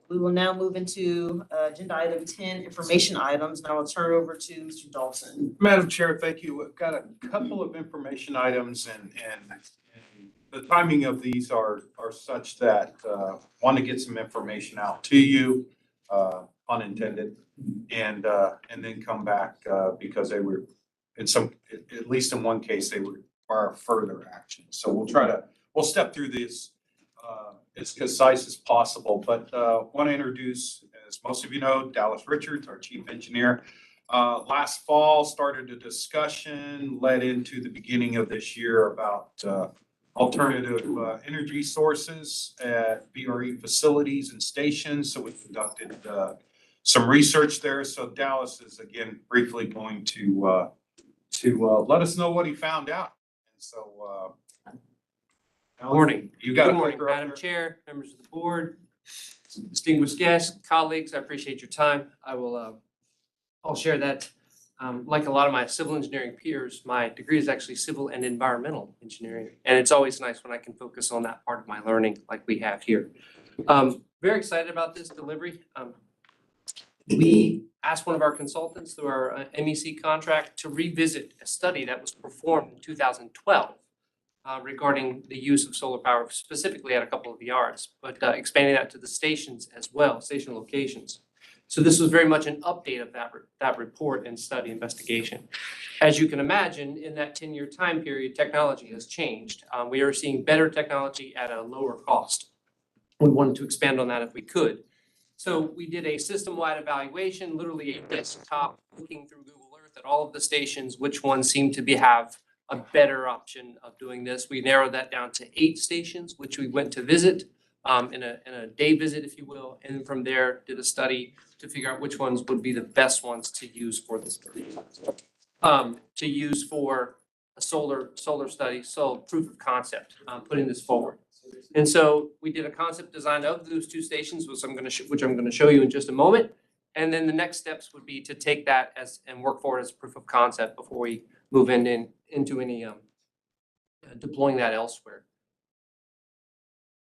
We will now move into agenda item 10, information items, and I will turn it over to Mr. Dalton. Madam Chair, thank you. We've got a couple of information items and the timing of these are such that want to get some information out to you, unintended, and then come back because they were at least in one case, they require further action. So we'll step through this as concise as possible, but want to introduce, as most of you know, Dallas Richards, our chief engineer. Last fall started a discussion led into the beginning of this year about alternative energy sources at VRE facilities and stations. So we conducted some research there. So Dallas is again briefly going to let us know what he found out. And so, Morning. You got Good a morning, clicker up Madam there? Chair, members of the board, distinguished guests, colleagues. I appreciate your time. I'll share that. Like a lot of my civil engineering peers, my degree is actually civil and environmental engineering. And it's always nice when I can focus on that part of my learning like we have here. Very excited about this delivery. We asked one of our consultants through our MEC contract to revisit a study that was performed in 2012 regarding the use of solar power, specifically at a couple of the yards, but expanding that to the stations as well, station locations. So this was very much an update of that report and study investigation. As you can imagine, in that 10-year time period, technology has changed. We are seeing better technology at a lower cost. We wanted to expand on that if we could. So we did a system-wide evaluation, literally a desktop looking through Google Earth at all of the stations, which ones seem to have a better option of doing this. We narrowed that down to 8 stations, which we went to visit in a day visit, if you will, and from there did a study to figure out which ones would be the best ones to use for this. To use for a solar study, so proof of concept, putting this forward. And so we did a concept design of those 2 stations, which I'm going to show you in just a moment. And then the next steps would be to take that and work forward as proof of concept before we move into any deploying that elsewhere.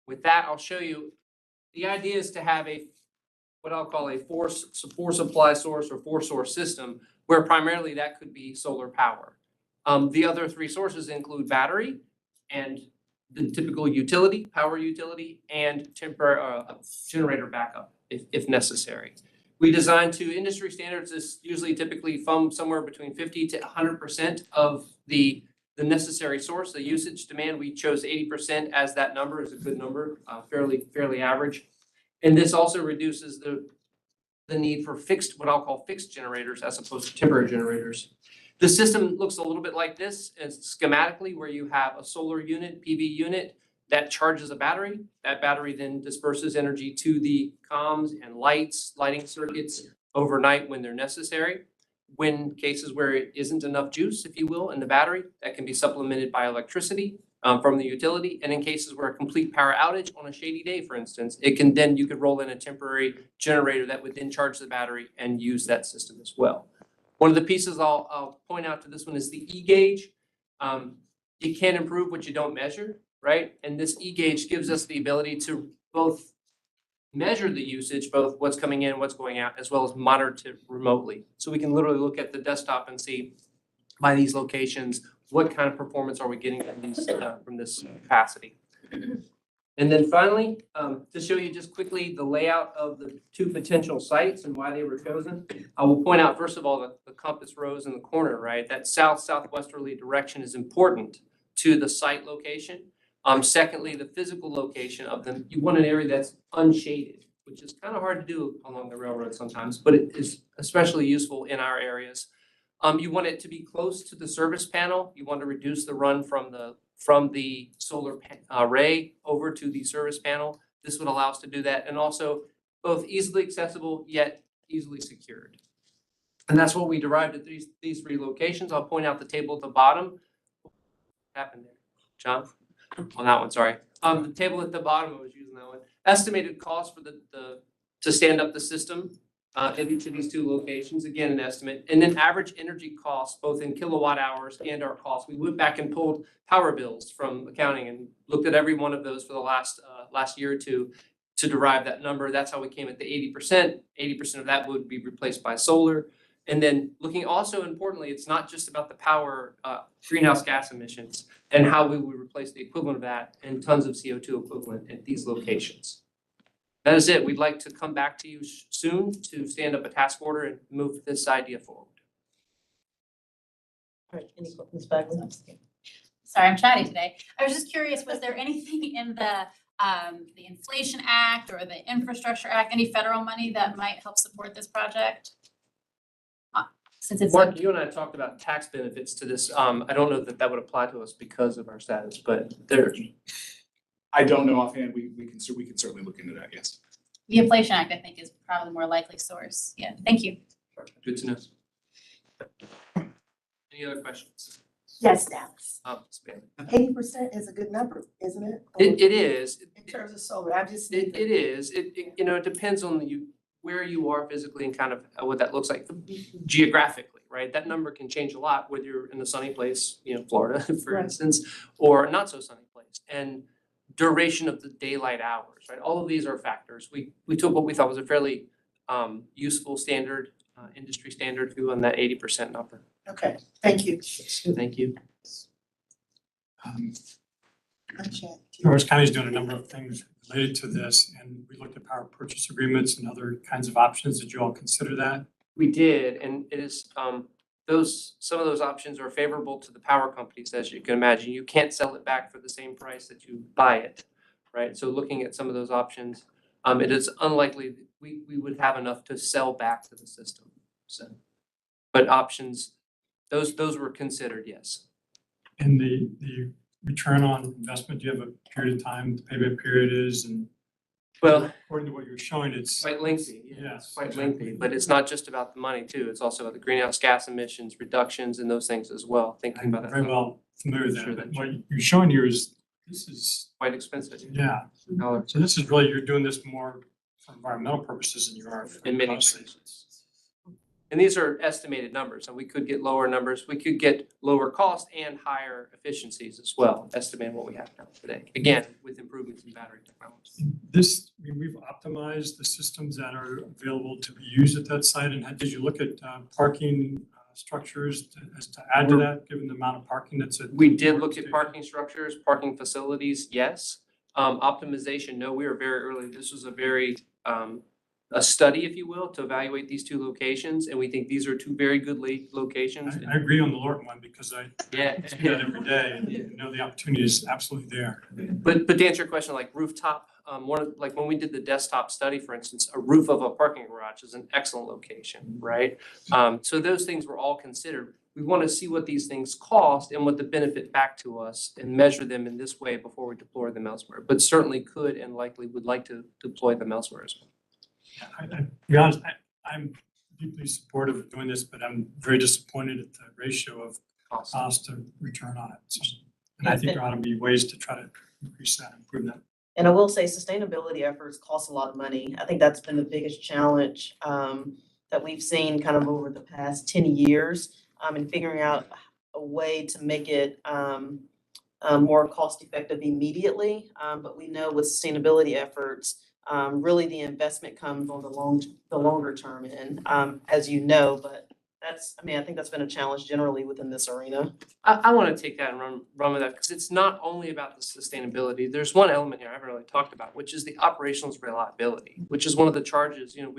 With that, I'll show you, the idea is to have what I'll call a four supply source or 4-source system, where primarily that could be solar power. The other 3 sources include battery and the typical utility, power utility, and temporary generator backup if necessary. We designed to industry standards is usually typically from somewhere between 50 to 100% of the necessary source, the usage demand. We chose 80% as that number is a good number, fairly average. And this also reduces the need for what I'll call fixed generators as opposed to temporary generators. The system looks a little bit like this, schematically, where you have a solar unit, PV unit, that charges a battery. That battery then disperses energy to the comms and lighting circuits overnight when they're necessary. When cases where it isn't enough juice, if you will, in the battery, that can be supplemented by electricity from the utility. And in cases where a complete power outage on a shady day, for instance, you could roll in a temporary generator that would then charge the battery and use that system as well. One of the pieces I'll point out to this one is the E-gauge. You can't improve what you don't measure, right? And this E-gauge gives us the ability to both measure the usage, both what's coming in, what's going out, as well as monitor it remotely. So we can literally look at the desktop and see by these locations, what kind of performance are we getting from this capacity. And then finally, to show you just quickly the layout of the 2 potential sites and why they were chosen, I will point out, first of all, the compass rose in the corner, right? That south-southwesterly direction is important to the site location. Secondly, the physical location of them. You want an area that's unshaded, which is kind of hard to do along the railroad sometimes, but it is especially useful in our areas. You want it to be close to the service panel. You want to reduce the run from the solar array over to the service panel. This would allow us to do that, and also both easily accessible yet easily secured. And that's what we derived at these 3 locations. I'll point out the table at the bottom. What happened there, John? On that one, sorry. The table at the bottom, I was using that one. Estimated cost for to stand up the system in each of these 2 locations, again, an estimate. And then average energy costs, both in kilowatt hours and our costs. We went back and pulled power bills from accounting and looked at every one of those for the last year or 2 to derive that number. That's how we came at the 80%. 80% of that would be replaced by solar. And then looking also importantly, it's not just about the power greenhouse gas emissions and how we would replace the equivalent of that in tons of CO2 equivalent at these locations. That is it. We'd like to come back to you soon to stand up a task order and move this idea forward. All right, any questions back? Sorry, I'm chatty today. I was just curious, was there anything in the Inflation Act or the Infrastructure Act, any federal money that might help support this project? Since it's Mark, you and I talked about tax benefits to this. I don't know that would apply to us because of our status, but there. I don't know offhand. We can certainly look into that, yes. The Inflation Act, I think, is probably the more likely source. Yeah, thank you. Good to know. Any other questions? Yes, Dallas. Spam. 80% is a good number, isn't it? It is. In terms of solar, I just It need to. is. You know, it depends on where you are physically and kind of what that looks like geographically, right? That number can change a lot whether you're in a sunny place, you know, Florida, for Right. instance, or not so sunny place. And duration of the daylight hours, right? All of these are factors. We took what we thought was a fairly useful standard, industry standard view on that 80% number. Okay, thank you. Thank you. Norris County's doing a number of things related to this, and we looked at power purchase agreements and other kinds of options. Did you all consider that? We did, and it is, some of those options are favorable to the power companies, as you can imagine. You can't sell it back for the same price that you buy it, right? So looking at some of those options, it is unlikely that we would have enough to sell back to the system, so. But options, those were considered, yes. And the return on investment, do you have a period of time, the payback period is, and Well, according to what you're showing, it's. quite lengthy, yeah, Yeah, it's quite exactly. lengthy, but it's not just about the money too. It's also about the greenhouse gas emissions, reductions and those things as well, thinking I'm about that. very well familiar with Sure that, that but what you're showing here is, this is, Quite expensive. yeah. Dollars. So this is really, you're doing this more for environmental purposes than you are for In many cost cases. savings. And these are estimated numbers, and we could get lower numbers, we could get lower cost and higher efficiencies as well, estimating what we have now today. Again, with improvements in battery technology. This, I mean, we've optimized the systems that are available to be used at that site, and did you look at parking structures to add to that, given the amount of parking that's at? We did look at parking structures, parking facilities, yes. Optimization, no, we were very early. This was a very, a study, if you will, to evaluate these two locations, and we think these are two very good locations. I agree on the Lorton one, because I Yeah. see that every day, and you know the opportunity is absolutely there. But to answer your question, like rooftop, like when we did the desktop study, for instance, a roof of a parking garage is an excellent location, right? So those things were all considered. We want to see what these things cost and what the benefit back to us and measure them in this way before we deploy them elsewhere. But certainly could and likely would like to deploy them elsewhere as well. To be honest, I'm deeply supportive of doing this, but I'm very disappointed at the ratio of cost to return on it. So, and I think there ought to be ways to try to increase that, improve that. And I will say sustainability efforts cost a lot of money. I think that's been the biggest challenge that we've seen kind of over the past 10 years in figuring out a way to make it more cost effective immediately. But we know with sustainability efforts, really the investment comes on the longer term end, as you know, but I think that's been a challenge generally within this arena. I want to take that and run with that because it's not only about the sustainability. There's one element here I haven't really talked about, which is the operational reliability, which is one of the charges, you know,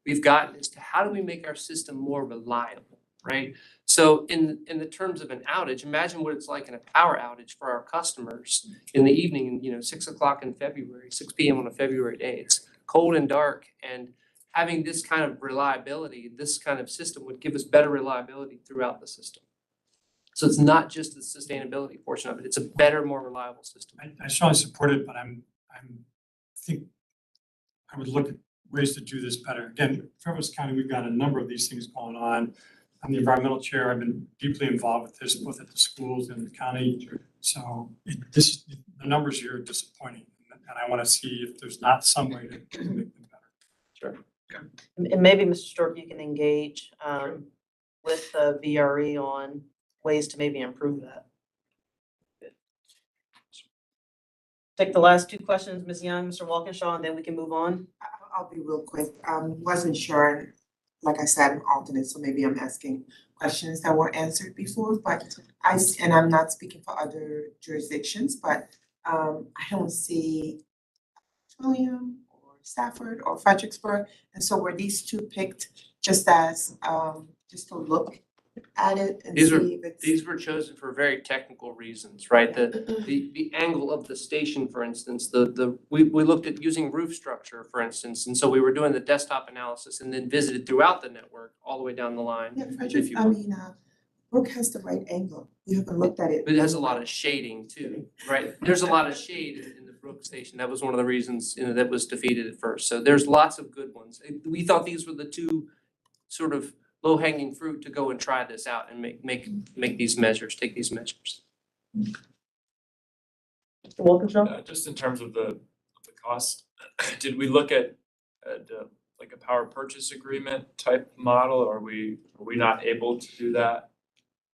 we've gotten as to how do we make our system more reliable, right? So in the terms of an outage, imagine what it's like in a power outage for our customers in the evening, you know, 6 o'clock in February, 6 p.m. on a February day. It's cold and dark, and having this kind of reliability, this kind of system would give us better reliability throughout the system. So it's not just the sustainability portion of it, it's a better, more reliable system. I strongly support it, but I think I would look at ways to do this better. Again, Fairfax County, we've got a number of these things going on. I'm the environmental chair. I've been deeply involved with this, both at the schools and the county. So the numbers here are disappointing, and I want to see if there's not some way to make them better. Sure. And maybe, Mr. Stork, you can engage with the VRE on ways to maybe improve that. Take the last two questions, Ms. Young, Mr. Walkinshaw, and then we can move on. I'll be real quick. Wasn't sure, like I said, I'm alternate, so maybe I'm asking questions that were answered before, but and I'm not speaking for other jurisdictions, but I don't see Trillium or Stafford or Fredericksburg. And so were these two picked just as, just to look at it and see if it's. These were chosen for very technical reasons, right? The angle of the station, for instance, we looked at using roof structure, for instance, and so we were doing the desktop analysis and then visited throughout the network all the way down the line. Yeah, Frederick, Brook has the right angle. You haven't looked at it. But it has a lot of shading too, right? There's a lot of shade in the Brook Station. That was one of the reasons, that was defeated at first. So there's lots of good ones. We thought these were the two sort of low-hanging fruit to go and try this out and make these measures, take these measures. Mr. Walkinshaw? Just in terms of the cost, did we look at like a power purchase agreement type model, or are we not able to do that?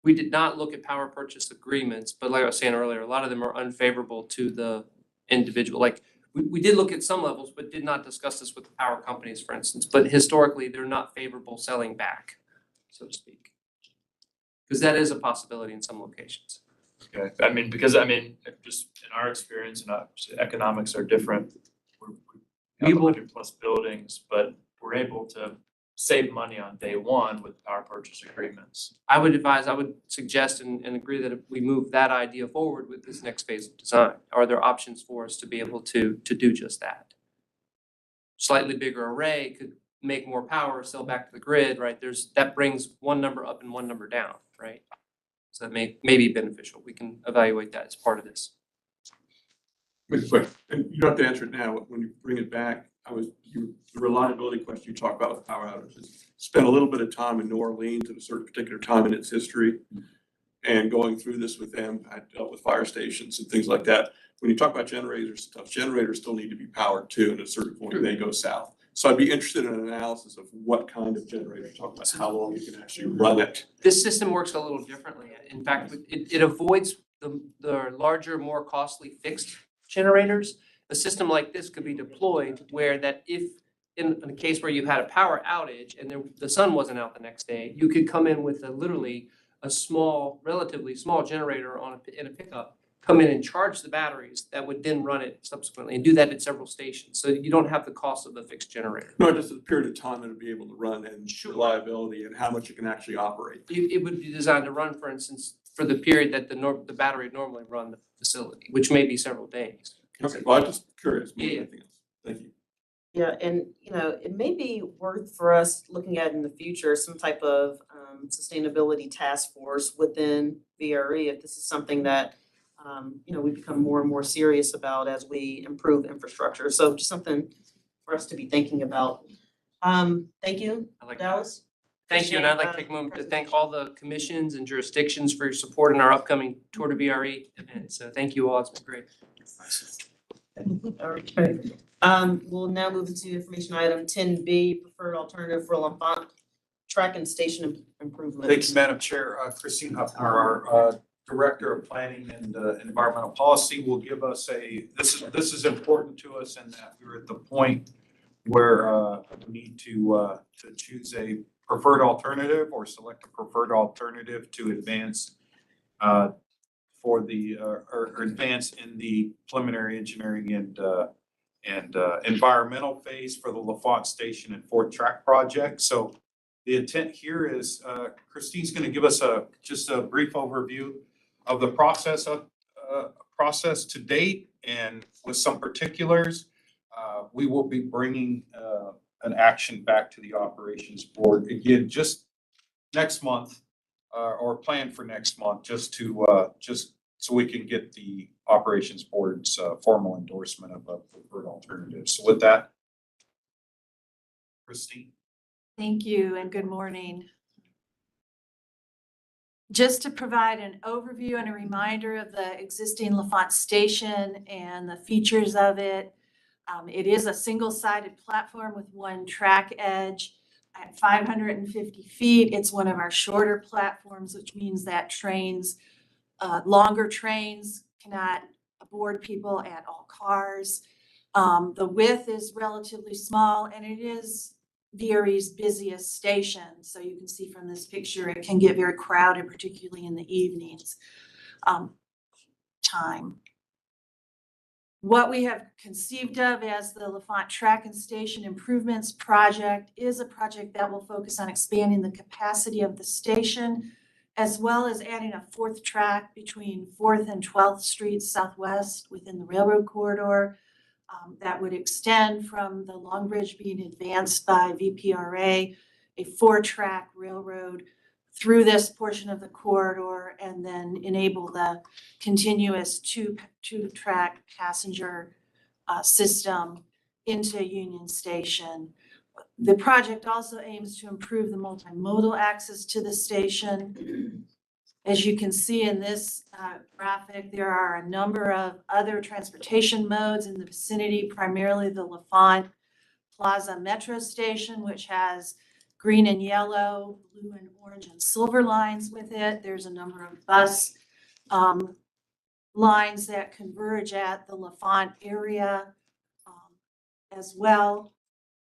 We did not look at power purchase agreements, but like I was saying earlier, a lot of them are unfavorable to the individual. Like, we did look at some levels, but did not discuss this with the power companies, for instance. But historically, they're not favorable selling back, so to speak. Because that is a possibility in some locations. Okay, because just in our experience, and economics are different. We have 100+ buildings, but we're able to save money on day one with power purchase agreements. I would suggest and agree that if we move that idea forward with this next phase of design, are there options for us to be able to do just that? Slightly bigger array could make more power, sell back to the grid, right? That brings one number up and one number down, right? So that may be beneficial. We can evaluate that as part of this. But and you don't have to answer it now. When you bring it back, the reliability question you talk about with power outages. Spent a little bit of time in New Orleans at a certain particular time in its history, and going through this with them. I dealt with fire stations and things like that. When you talk about generators, generators still need to be powered too, and at a certain point they go south. So I'd be interested in an analysis of what kind of generator you're talking about, how long you can actually run it. This system works a little differently. In fact, it avoids the larger, more costly fixed generators. A system like this could be deployed where that if in a case where you had a power outage and the sun wasn't out the next day, you could come in with literally a small, relatively small generator in a pickup, come in and charge the batteries that would then run it subsequently, and do that at several stations. So you don't have the cost of the fixed generator. No, just the period of time it'll be able to run and reliability and how much it can actually operate. It would be designed to run, for instance, for the period that the battery would normally run the facility, which may be several days. Okay, well, I'm just curious more than Yeah. anything else. Thank you. Yeah, and it may be worth for us looking at in the future, some type of sustainability task force within VRE, if this is something that we become more and more serious about as we improve infrastructure. So just something for us to be thinking about. Thank you, I like that. Dallas. Thank you, and I'd like to take a moment to thank all the commissions and jurisdictions for your support in our upcoming Tour de VRE event. So thank you all, it's been great. Okay. We'll now move into information item 10B, preferred alternative for L'Enfant track and station improvements. Thank you, Madam Chair. Christine Huffner, our Director of Planning and Environmental Policy, will give us this is important to us in that we're at the point where we need to choose a preferred alternative or select a preferred alternative to advance for the or advance in the preliminary engineering and environmental phase for the L'Enfant Station and Fourth Track project. So the intent here is Christine's going to give us just a brief overview of the process to date, and with some particulars. We will be bringing an action back to the operations board again just next month, or plan for next month, just so we can get the operations board's formal endorsement of a preferred alternative. So with that, Christine. Thank you and good morning. Just to provide an overview and a reminder of the existing L'Enfant Station and the features of it. It is a single-sided platform with one track edge at 550 feet. It's one of our shorter platforms, which means that longer trains cannot board people at all cars. The width is relatively small, and it is VRE's busiest station. So you can see from this picture, it can get very crowded, particularly in the evenings time. What we have conceived of as the L'Enfant Track and Station Improvements Project is a project that will focus on expanding the capacity of the station, as well as adding a fourth track between 4th and 12th Streets Southwest within the railroad corridor. That would extend from the Long Bridge being advanced by VPRA, a 4-track railroad through this portion of the corridor and then enable the continuous two-track passenger system into Union Station. The project also aims to improve the multimodal access to the station. As you can see in this graphic, there are a number of other transportation modes in the vicinity, primarily the L'Enfant Plaza Metro Station, which has green and yellow, blue and orange and silver lines with it. There's a number of bus lines that converge at the L'Enfant area as well.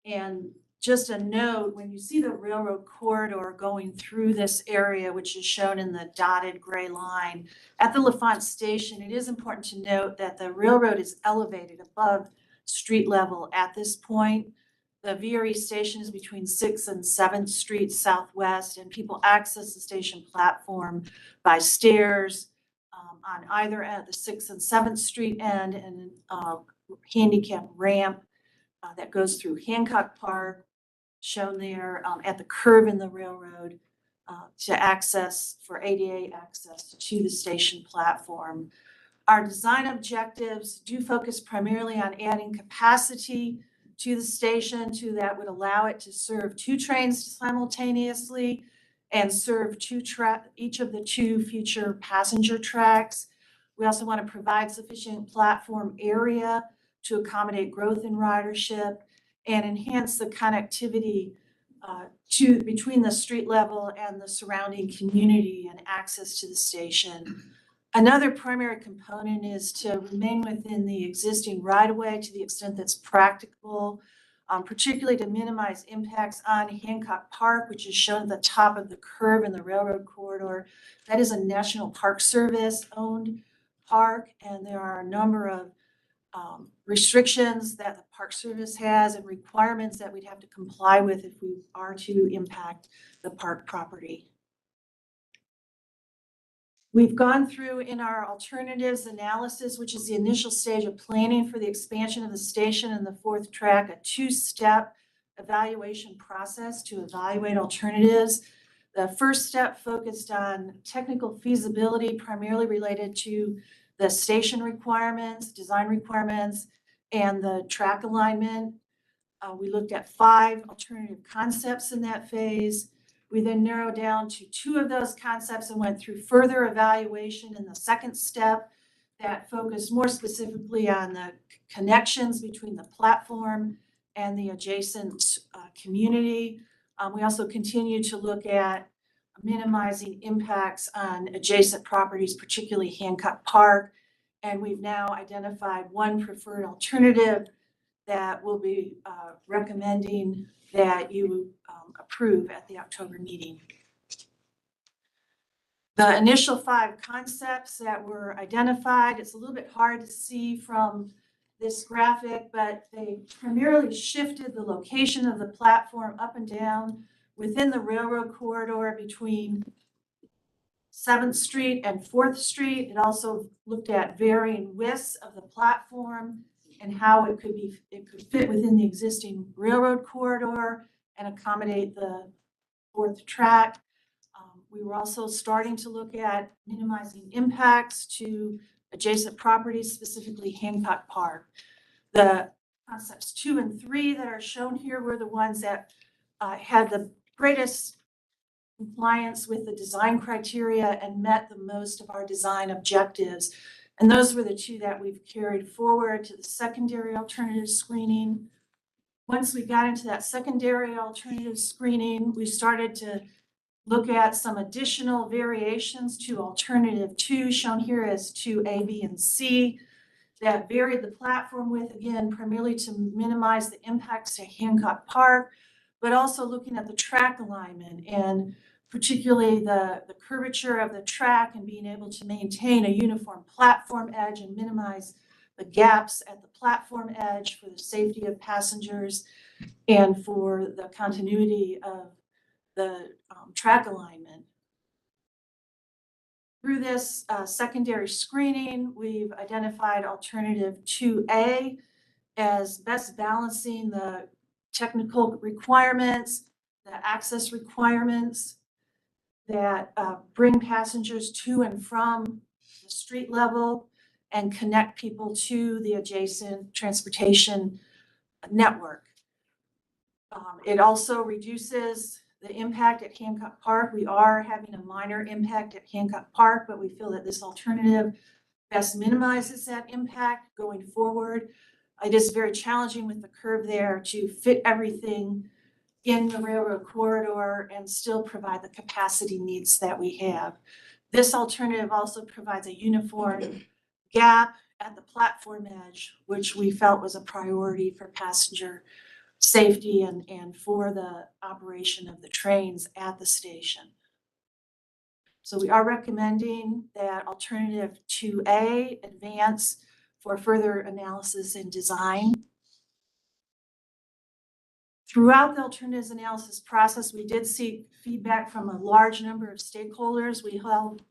And just a note, when you see the railroad corridor going through this area, which is shown in the dotted gray line, at the L'Enfant station, it is important to note that the railroad is elevated above street level at this point. The VRE station is between 6th and 7th Street Southwest, and people access the station platform by stairs on either at the 6th and 7th Street end, and a handicap ramp that goes through Hancock Park, shown there at the curve in the railroad to access for ADA access to the station platform. Our design objectives do focus primarily on adding capacity to the station that would allow it to serve 2 trains simultaneously and serve each of the 2 future passenger tracks. We also want to provide sufficient platform area to accommodate growth in ridership and enhance the connectivity between the street level and the surrounding community and access to the station. Another primary component is to remain within the existing right-of-way to the extent that's practicable, particularly to minimize impacts on Hancock Park, which is shown at the top of the curve in the railroad corridor. That is a National Park Service owned park, and there are a number of restrictions that the Park Service has and requirements that we'd have to comply with if we are to impact the park property. We've gone through in our alternatives analysis, which is the initial stage of planning for the expansion of the station and the 4th track, a 2-step evaluation process to evaluate alternatives. The first step focused on technical feasibility, primarily related to the station requirements, design requirements, and the track alignment. We looked at 5 alternative concepts in that phase. We then narrowed down to 2 of those concepts and went through further evaluation in the second step that focused more specifically on the connections between the platform and the adjacent community. We also continue to look at minimizing impacts on adjacent properties, particularly Hancock Park. And we've now identified 1 preferred alternative that we'll be recommending that you approve at the October meeting. The initial 5 concepts that were identified, it's a little bit hard to see from this graphic, but they primarily shifted the location of the platform up and down within the railroad corridor between 7th Street and 4th Street. It also looked at varying widths of the platform and how it could fit within the existing railroad corridor and accommodate the 4th track. We were also starting to look at minimizing impacts to adjacent properties, specifically Hancock Park. The concepts 2 and 3 that are shown here were the ones that had the greatest compliance with the design criteria and met the most of our design objectives. And those were the 2 that we've carried forward to the secondary alternative screening. Once we got into that secondary alternative screening, we started to look at some additional variations to alternative 2, shown here as 2A, B, and C, that varied the platform width, again, primarily to minimize the impacts to Hancock Park, but also looking at the track alignment and particularly the curvature of the track and being able to maintain a uniform platform edge and minimize the gaps at the platform edge for the safety of passengers and for the continuity of the track alignment. Through this secondary screening, we've identified alternative 2A as best balancing the technical requirements, the access requirements, that bring passengers to and from the street level and connect people to the adjacent transportation network. It also reduces the impact at Hancock Park. We are having a minor impact at Hancock Park, but we feel that this alternative best minimizes that impact going forward. It is very challenging with the curve there to fit everything in the railroad corridor and still provide the capacity needs that we have. This alternative also provides a uniform gap at the platform edge, which we felt was a priority for passenger safety and for the operation of the trains at the station. So we are recommending that alternative 2A advance for further analysis and design. Throughout the alternatives analysis process, we did seek feedback from a large number of stakeholders. We held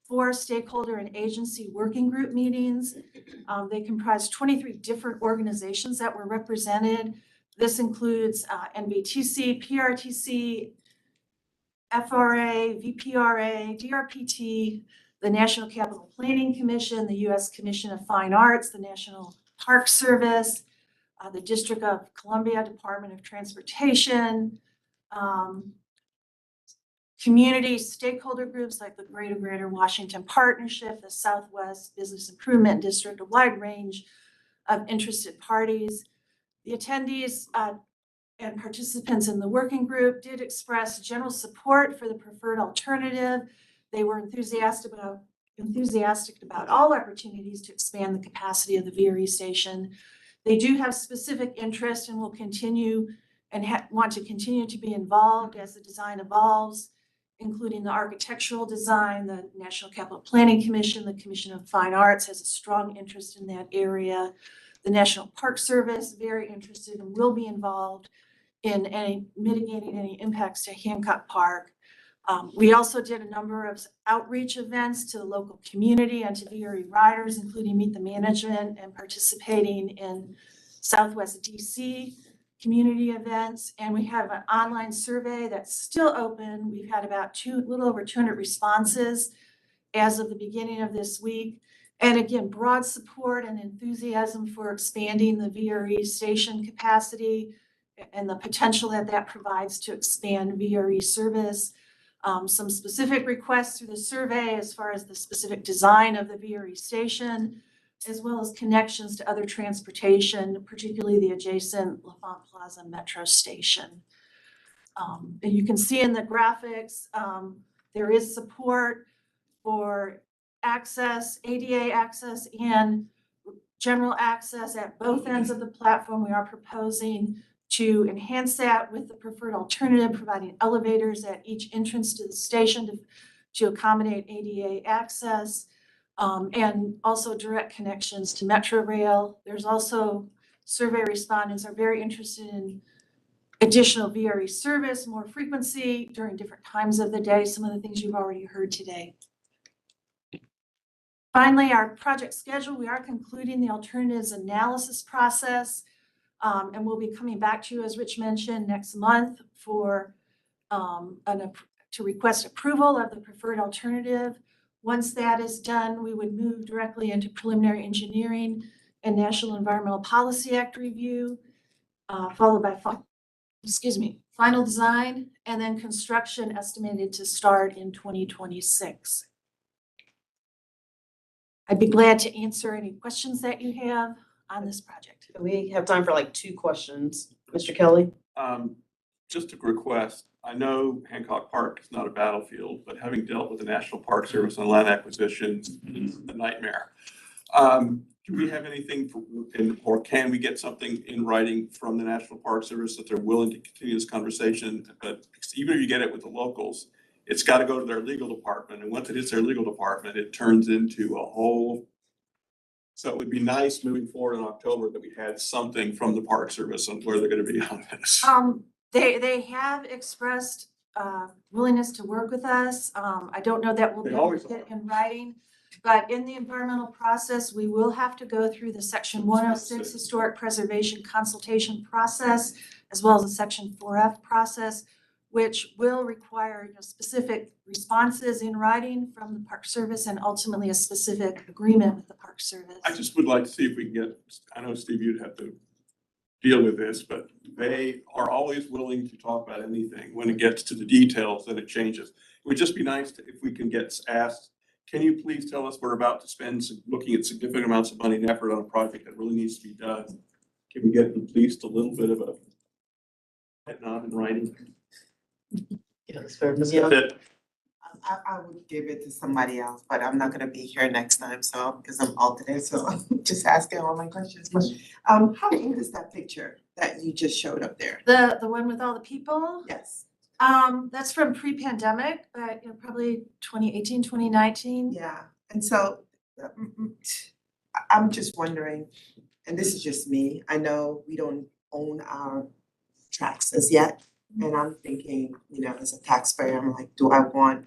4 stakeholder and agency working group meetings. They comprised 23 different organizations that were represented. This includes NBTC, PRTC, FRA, VPRA, DRPT, the National Capital Planning Commission, the U.S. Commission of Fine Arts, the National Park Service, the District of Columbia Department of Transportation, community stakeholder groups like the Greater Washington Partnership, the Southwest Business Improvement District, a wide range of interested parties. The attendees and participants in the working group did express general support for the preferred alternative. They were enthusiastic about all opportunities to expand the capacity of the VRE station. They do have specific interest and will continue and want to continue to be involved as the design evolves, including the architectural design. The National Capital Planning Commission, the Commission of Fine Arts has a strong interest in that area. The National Park Service, very interested and will be involved in mitigating any impacts to Hancock Park. We also did a number of outreach events to the local community and to VRE riders, including Meet the Management and participating in Southwest DC community events. And we have an online survey that's still open. We've had about a little over 200 responses as of the beginning of this week. And again, broad support and enthusiasm for expanding the VRE station capacity and the potential that that provides to expand VRE service. Some specific requests through the survey as far as the specific design of the VRE station, as well as connections to other transportation, particularly the adjacent L'Enfant Plaza Metro station. And you can see in the graphics, there is support for access, ADA access, and general access at both ends of the platform. We are proposing to enhance that with the preferred alternative, providing elevators at each entrance to the station to accommodate ADA access, and also direct connections to Metro Rail. There's also survey respondents are very interested in additional VRE service, more frequency during different times of the day, some of the things you've already heard today. Finally, our project schedule, we are concluding the alternatives analysis process. And we'll be coming back to you, as Rich mentioned, next month for to request approval of the preferred alternative. Once that is done, we would move directly into preliminary engineering and National Environmental Policy Act review, followed by final design, and then construction estimated to start in 2026. I'd be glad to answer any questions that you have on this project. We have time for like 2 questions. Mr. Kelly? Just a request. I know Hancock Park is not a battlefield, but having dealt with the National Park Service on land acquisitions, it's a nightmare. Do we have anything or can we get something in writing from the National Park Service that they're willing to continue this conversation? But even if you get it with the locals, it's got to go to their legal department. And once it hits their legal department, it turns into a whole. So it would be nice moving forward in October that we had something from the Park Service on where they're going to be on this. They have expressed willingness to work with us. I don't know that we'll be able to get in writing, but in the environmental process, we will have to go through the Section 106 Historic Preservation Consultation process, as well as the Section 4F process. which will require, specific responses in writing from the Park Service and ultimately a specific agreement with the Park Service. I just would like to see if we can get, I know Steve, you'd have to deal with this, but they are always willing to talk about anything. When it gets to the details, then it changes. It would just be nice if we can get asked, can you please tell us we're about to spend, looking at significant amounts of money and effort on a project that really needs to be done? Can we get at least a little bit of a head nod in writing? Yes, fair. That's it. I would give it to somebody else, but I'm not gonna be here next time, so, because I'm alternate, so I'm just asking all my questions. But, how old is that picture that you just showed up there? The one with all the people, Yes. that's from pre-pandemic, but probably 2018, 2019. Yeah, and so, I'm just wondering, and this is just me, I know we don't own our tracks as yet. And I'm thinking, as a taxpayer, I'm like, do I want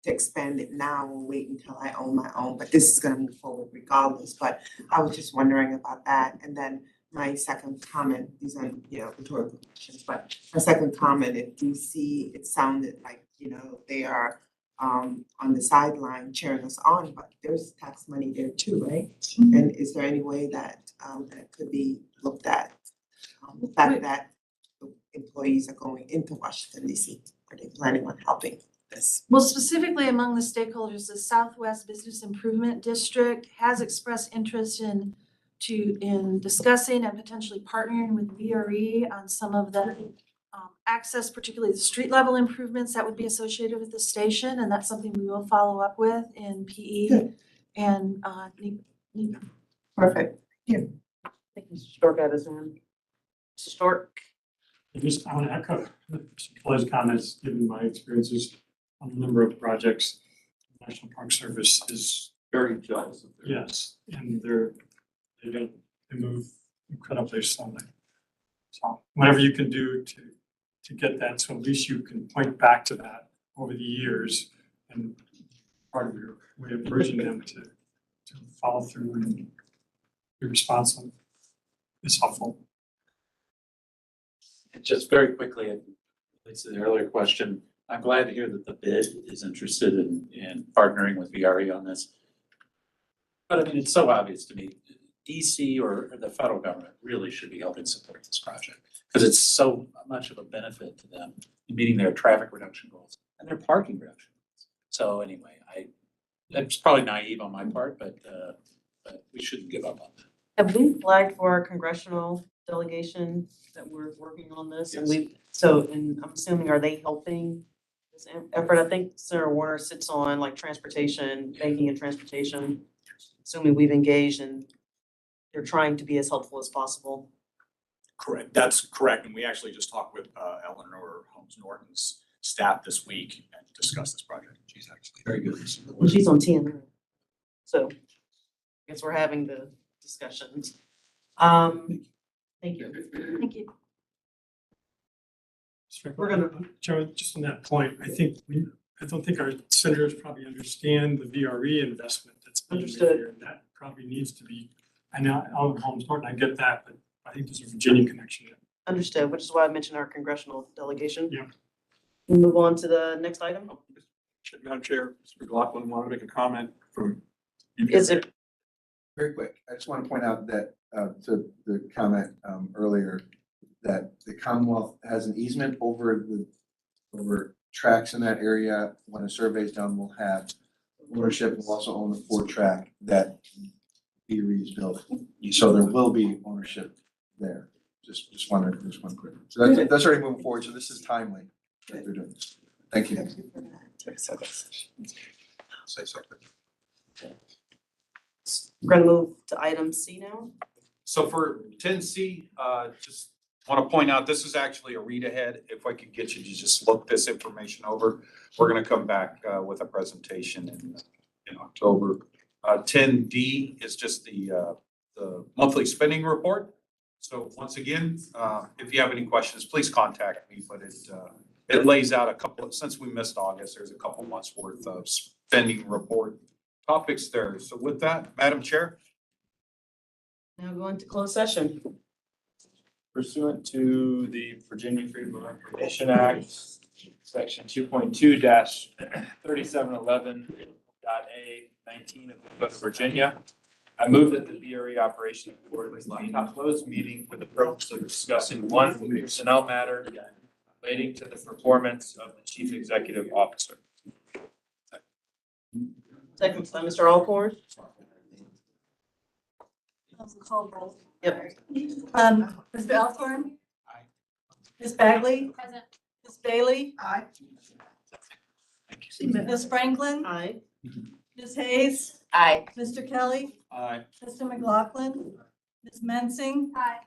to expand it now or wait until I own my own? But this is gonna move forward regardless, but I was just wondering about that. And then my second comment, these are, rhetorical questions, but my second comment, if you see, it sounded like, they are on the sideline cheering us on, but there's tax money there too, right? And is there any way that, that could be looked at? The fact that employees are going into Washington DC, are they planning on helping this? Well, specifically among the stakeholders, the Southwest Business Improvement District has expressed interest in discussing and potentially partnering with VRE on some of the access, particularly the street level improvements that would be associated with the station, and that's something we will follow up with in PE Good. and NEPA. Perfect. I think Mr. Stork had his hand. Mr. Stork? I want to echo Kelly's comments, given my experiences on a number of projects. National Park Service is, Very jealous of their. yes, and they move incredibly slowly. So whatever you can do to get that, so at least you can point back to that over the years and part of your way of urging them to follow through and be responsive is helpful. And just very quickly, it relates to the earlier question, I'm glad to hear that the bid is interested in partnering with VRE on this. But I mean, it's so obvious to me, DC or the federal government really should be helping support this project. Because it's so much of a benefit to them in meeting their traffic reduction goals and their parking reduction goals. So anyway, it's probably naive on my part, but we shouldn't give up on that. Have we flagged for our congressional delegation that we're working on this? And Yes. and I'm assuming, are they helping this effort? I think Senator Warner sits on like transportation, banking and transportation. Assuming we've engaged and they're trying to be as helpful as possible. Correct, that's correct, and we actually just talked with Eleanor Holmes Norton's staff this week and discussed this project. She's actually Very good. Well, she's on TN. So I guess we're having the discussions. Thank you. Thank you. We're gonna- Joe, just on that point, I don't think our senators probably understand the VRE investment that's being made Understood. here. That probably needs to be, I know, Alvin Holmes Norton, I get that, but I think there's a Virginia connection there. Understood, which is why I mentioned our congressional delegation. Yeah. We'll move on to the next item. Madam Chair, Mr. McLaughlin wanted to make a comment from. Is it, Very quick, I just want to point out that, to the comment, earlier, that the Commonwealth has an easement over tracks in that area. When a survey is done, we'll have ownership, we'll also own the Ford track that VRE is built. So there will be ownership there. Just wondering, just one quick. So that's already moving forward, so this is timely that they're doing this. Thank you. Say something. we're gonna move to item C now? So for 10C, just want to point out, this is actually a read ahead. If I could get you to just look this information over, we're going to come back with a presentation in October. 10D is just the monthly spending report. So once again, if you have any questions, please contact me, but it lays out a couple of, since we missed August, there's a couple months worth of spending report topics there. So with that, Madam Chair. Now go into closed session. Pursuant to the Virginia Freedom of Information Act, section 2.2-3711.A19 of the Code of Virginia. I move that the VRE Operations Board convene a closed meeting for the purpose of discussing one personnel matter relating to the performance of the Chief Executive Officer. Second by Mr. Alcorn. Yep. Mr. Alcorn? Ms. Bagley? Present. Ms. Bailey? Aye. Ms. Franklin? Aye. Ms. Hayes? Aye. Mr. Kelly? Aye. Mr. McLaughlin? Ms. Mensing? Aye.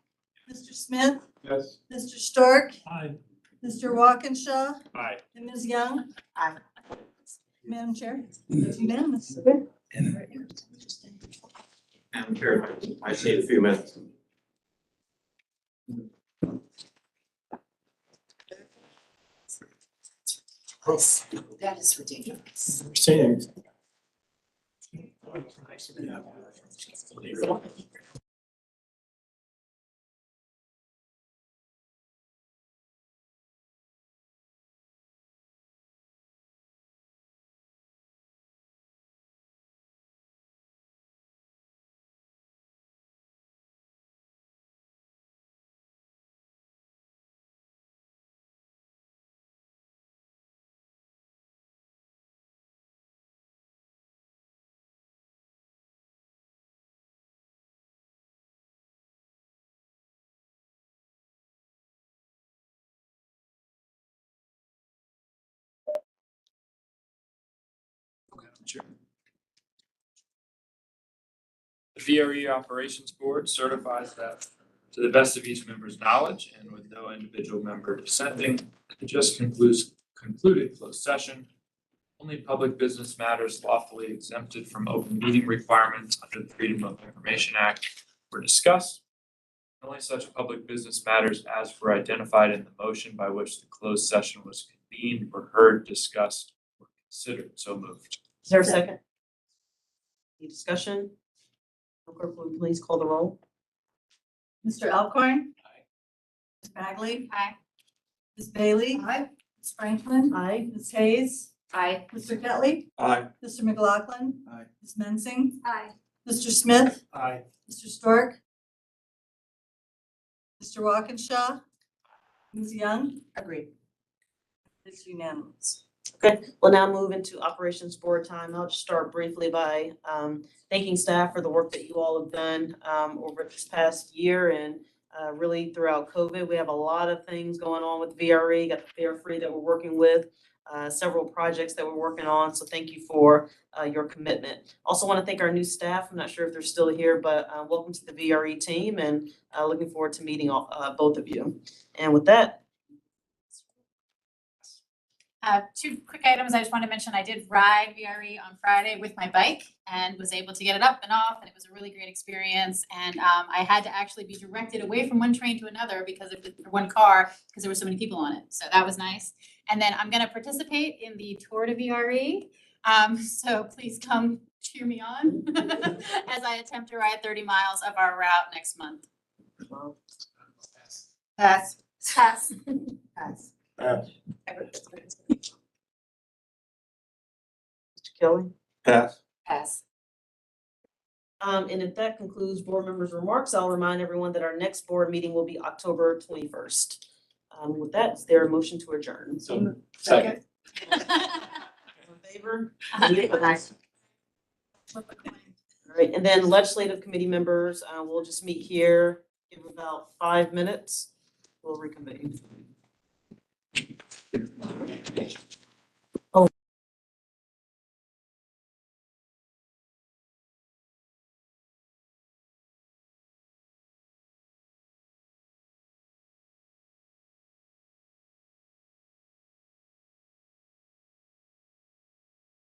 Mr. Smith? Yes. Mr. Stark? Aye. Mr. Walkinshaw? Aye. And Ms. Young? Aye. Madam Chair? It's unanimous. Madam Chair, I just need a few minutes. That is ridiculous. Saying. Sure. The VRE Operations Board certifies that to the best of each member's knowledge and with no individual member dissenting, it just concluded closed session. Only public business matters lawfully exempted from open meeting requirements under the Freedom of Information Act were discussed. Only such public business matters as were identified in the motion by which the closed session was convened were heard, discussed, or considered. So moved. Is there a second? Any discussion? Clerk, will you please call the roll? Mr. Alcorn? Aye. Ms. Bagley? Aye. Ms. Bailey? Aye. Ms. Franklin? Aye. Ms. Hayes? Aye. Mr. Kelly? Aye. Mr. McLaughlin? Aye. Ms. Mensing? Aye. Mr. Smith? Aye. Mr. Stark? Mr. Walkinshaw? Ms. Young? Agreed. It's unanimous. Okay, we'll now move into Operations Board time. I'll just start briefly by thanking staff for the work that you all have done over this past year and really throughout COVID. We have a lot of things going on with VRE, got the Fare Free that we're working with, several projects that we're working on. So thank you for your commitment. Also want to thank our new staff. I'm not sure if they're still here, but welcome to the VRE team and looking forward to meeting both of you. And with that, Two quick items I just want to mention. I did ride VRE on Friday with my bike and was able to get it up and off, and it was a really great experience. And I had to actually be directed away from one train to another because of one car, because there were so many people on it. So that was nice. And then I'm going to participate in the Tour de VRE. So please come cheer me on as I attempt to ride 30 miles of our route next month. Pass. Pass. Pass. Mr. Kelly? Pass. Pass. And if that concludes board members' remarks, I'll remind everyone that our next board meeting will be October 21st. With that, is there a motion to adjourn? So second. All in favor? Aye. All right, and then legislative committee members, we'll just meet here, give about 5 minutes. We'll reconvene.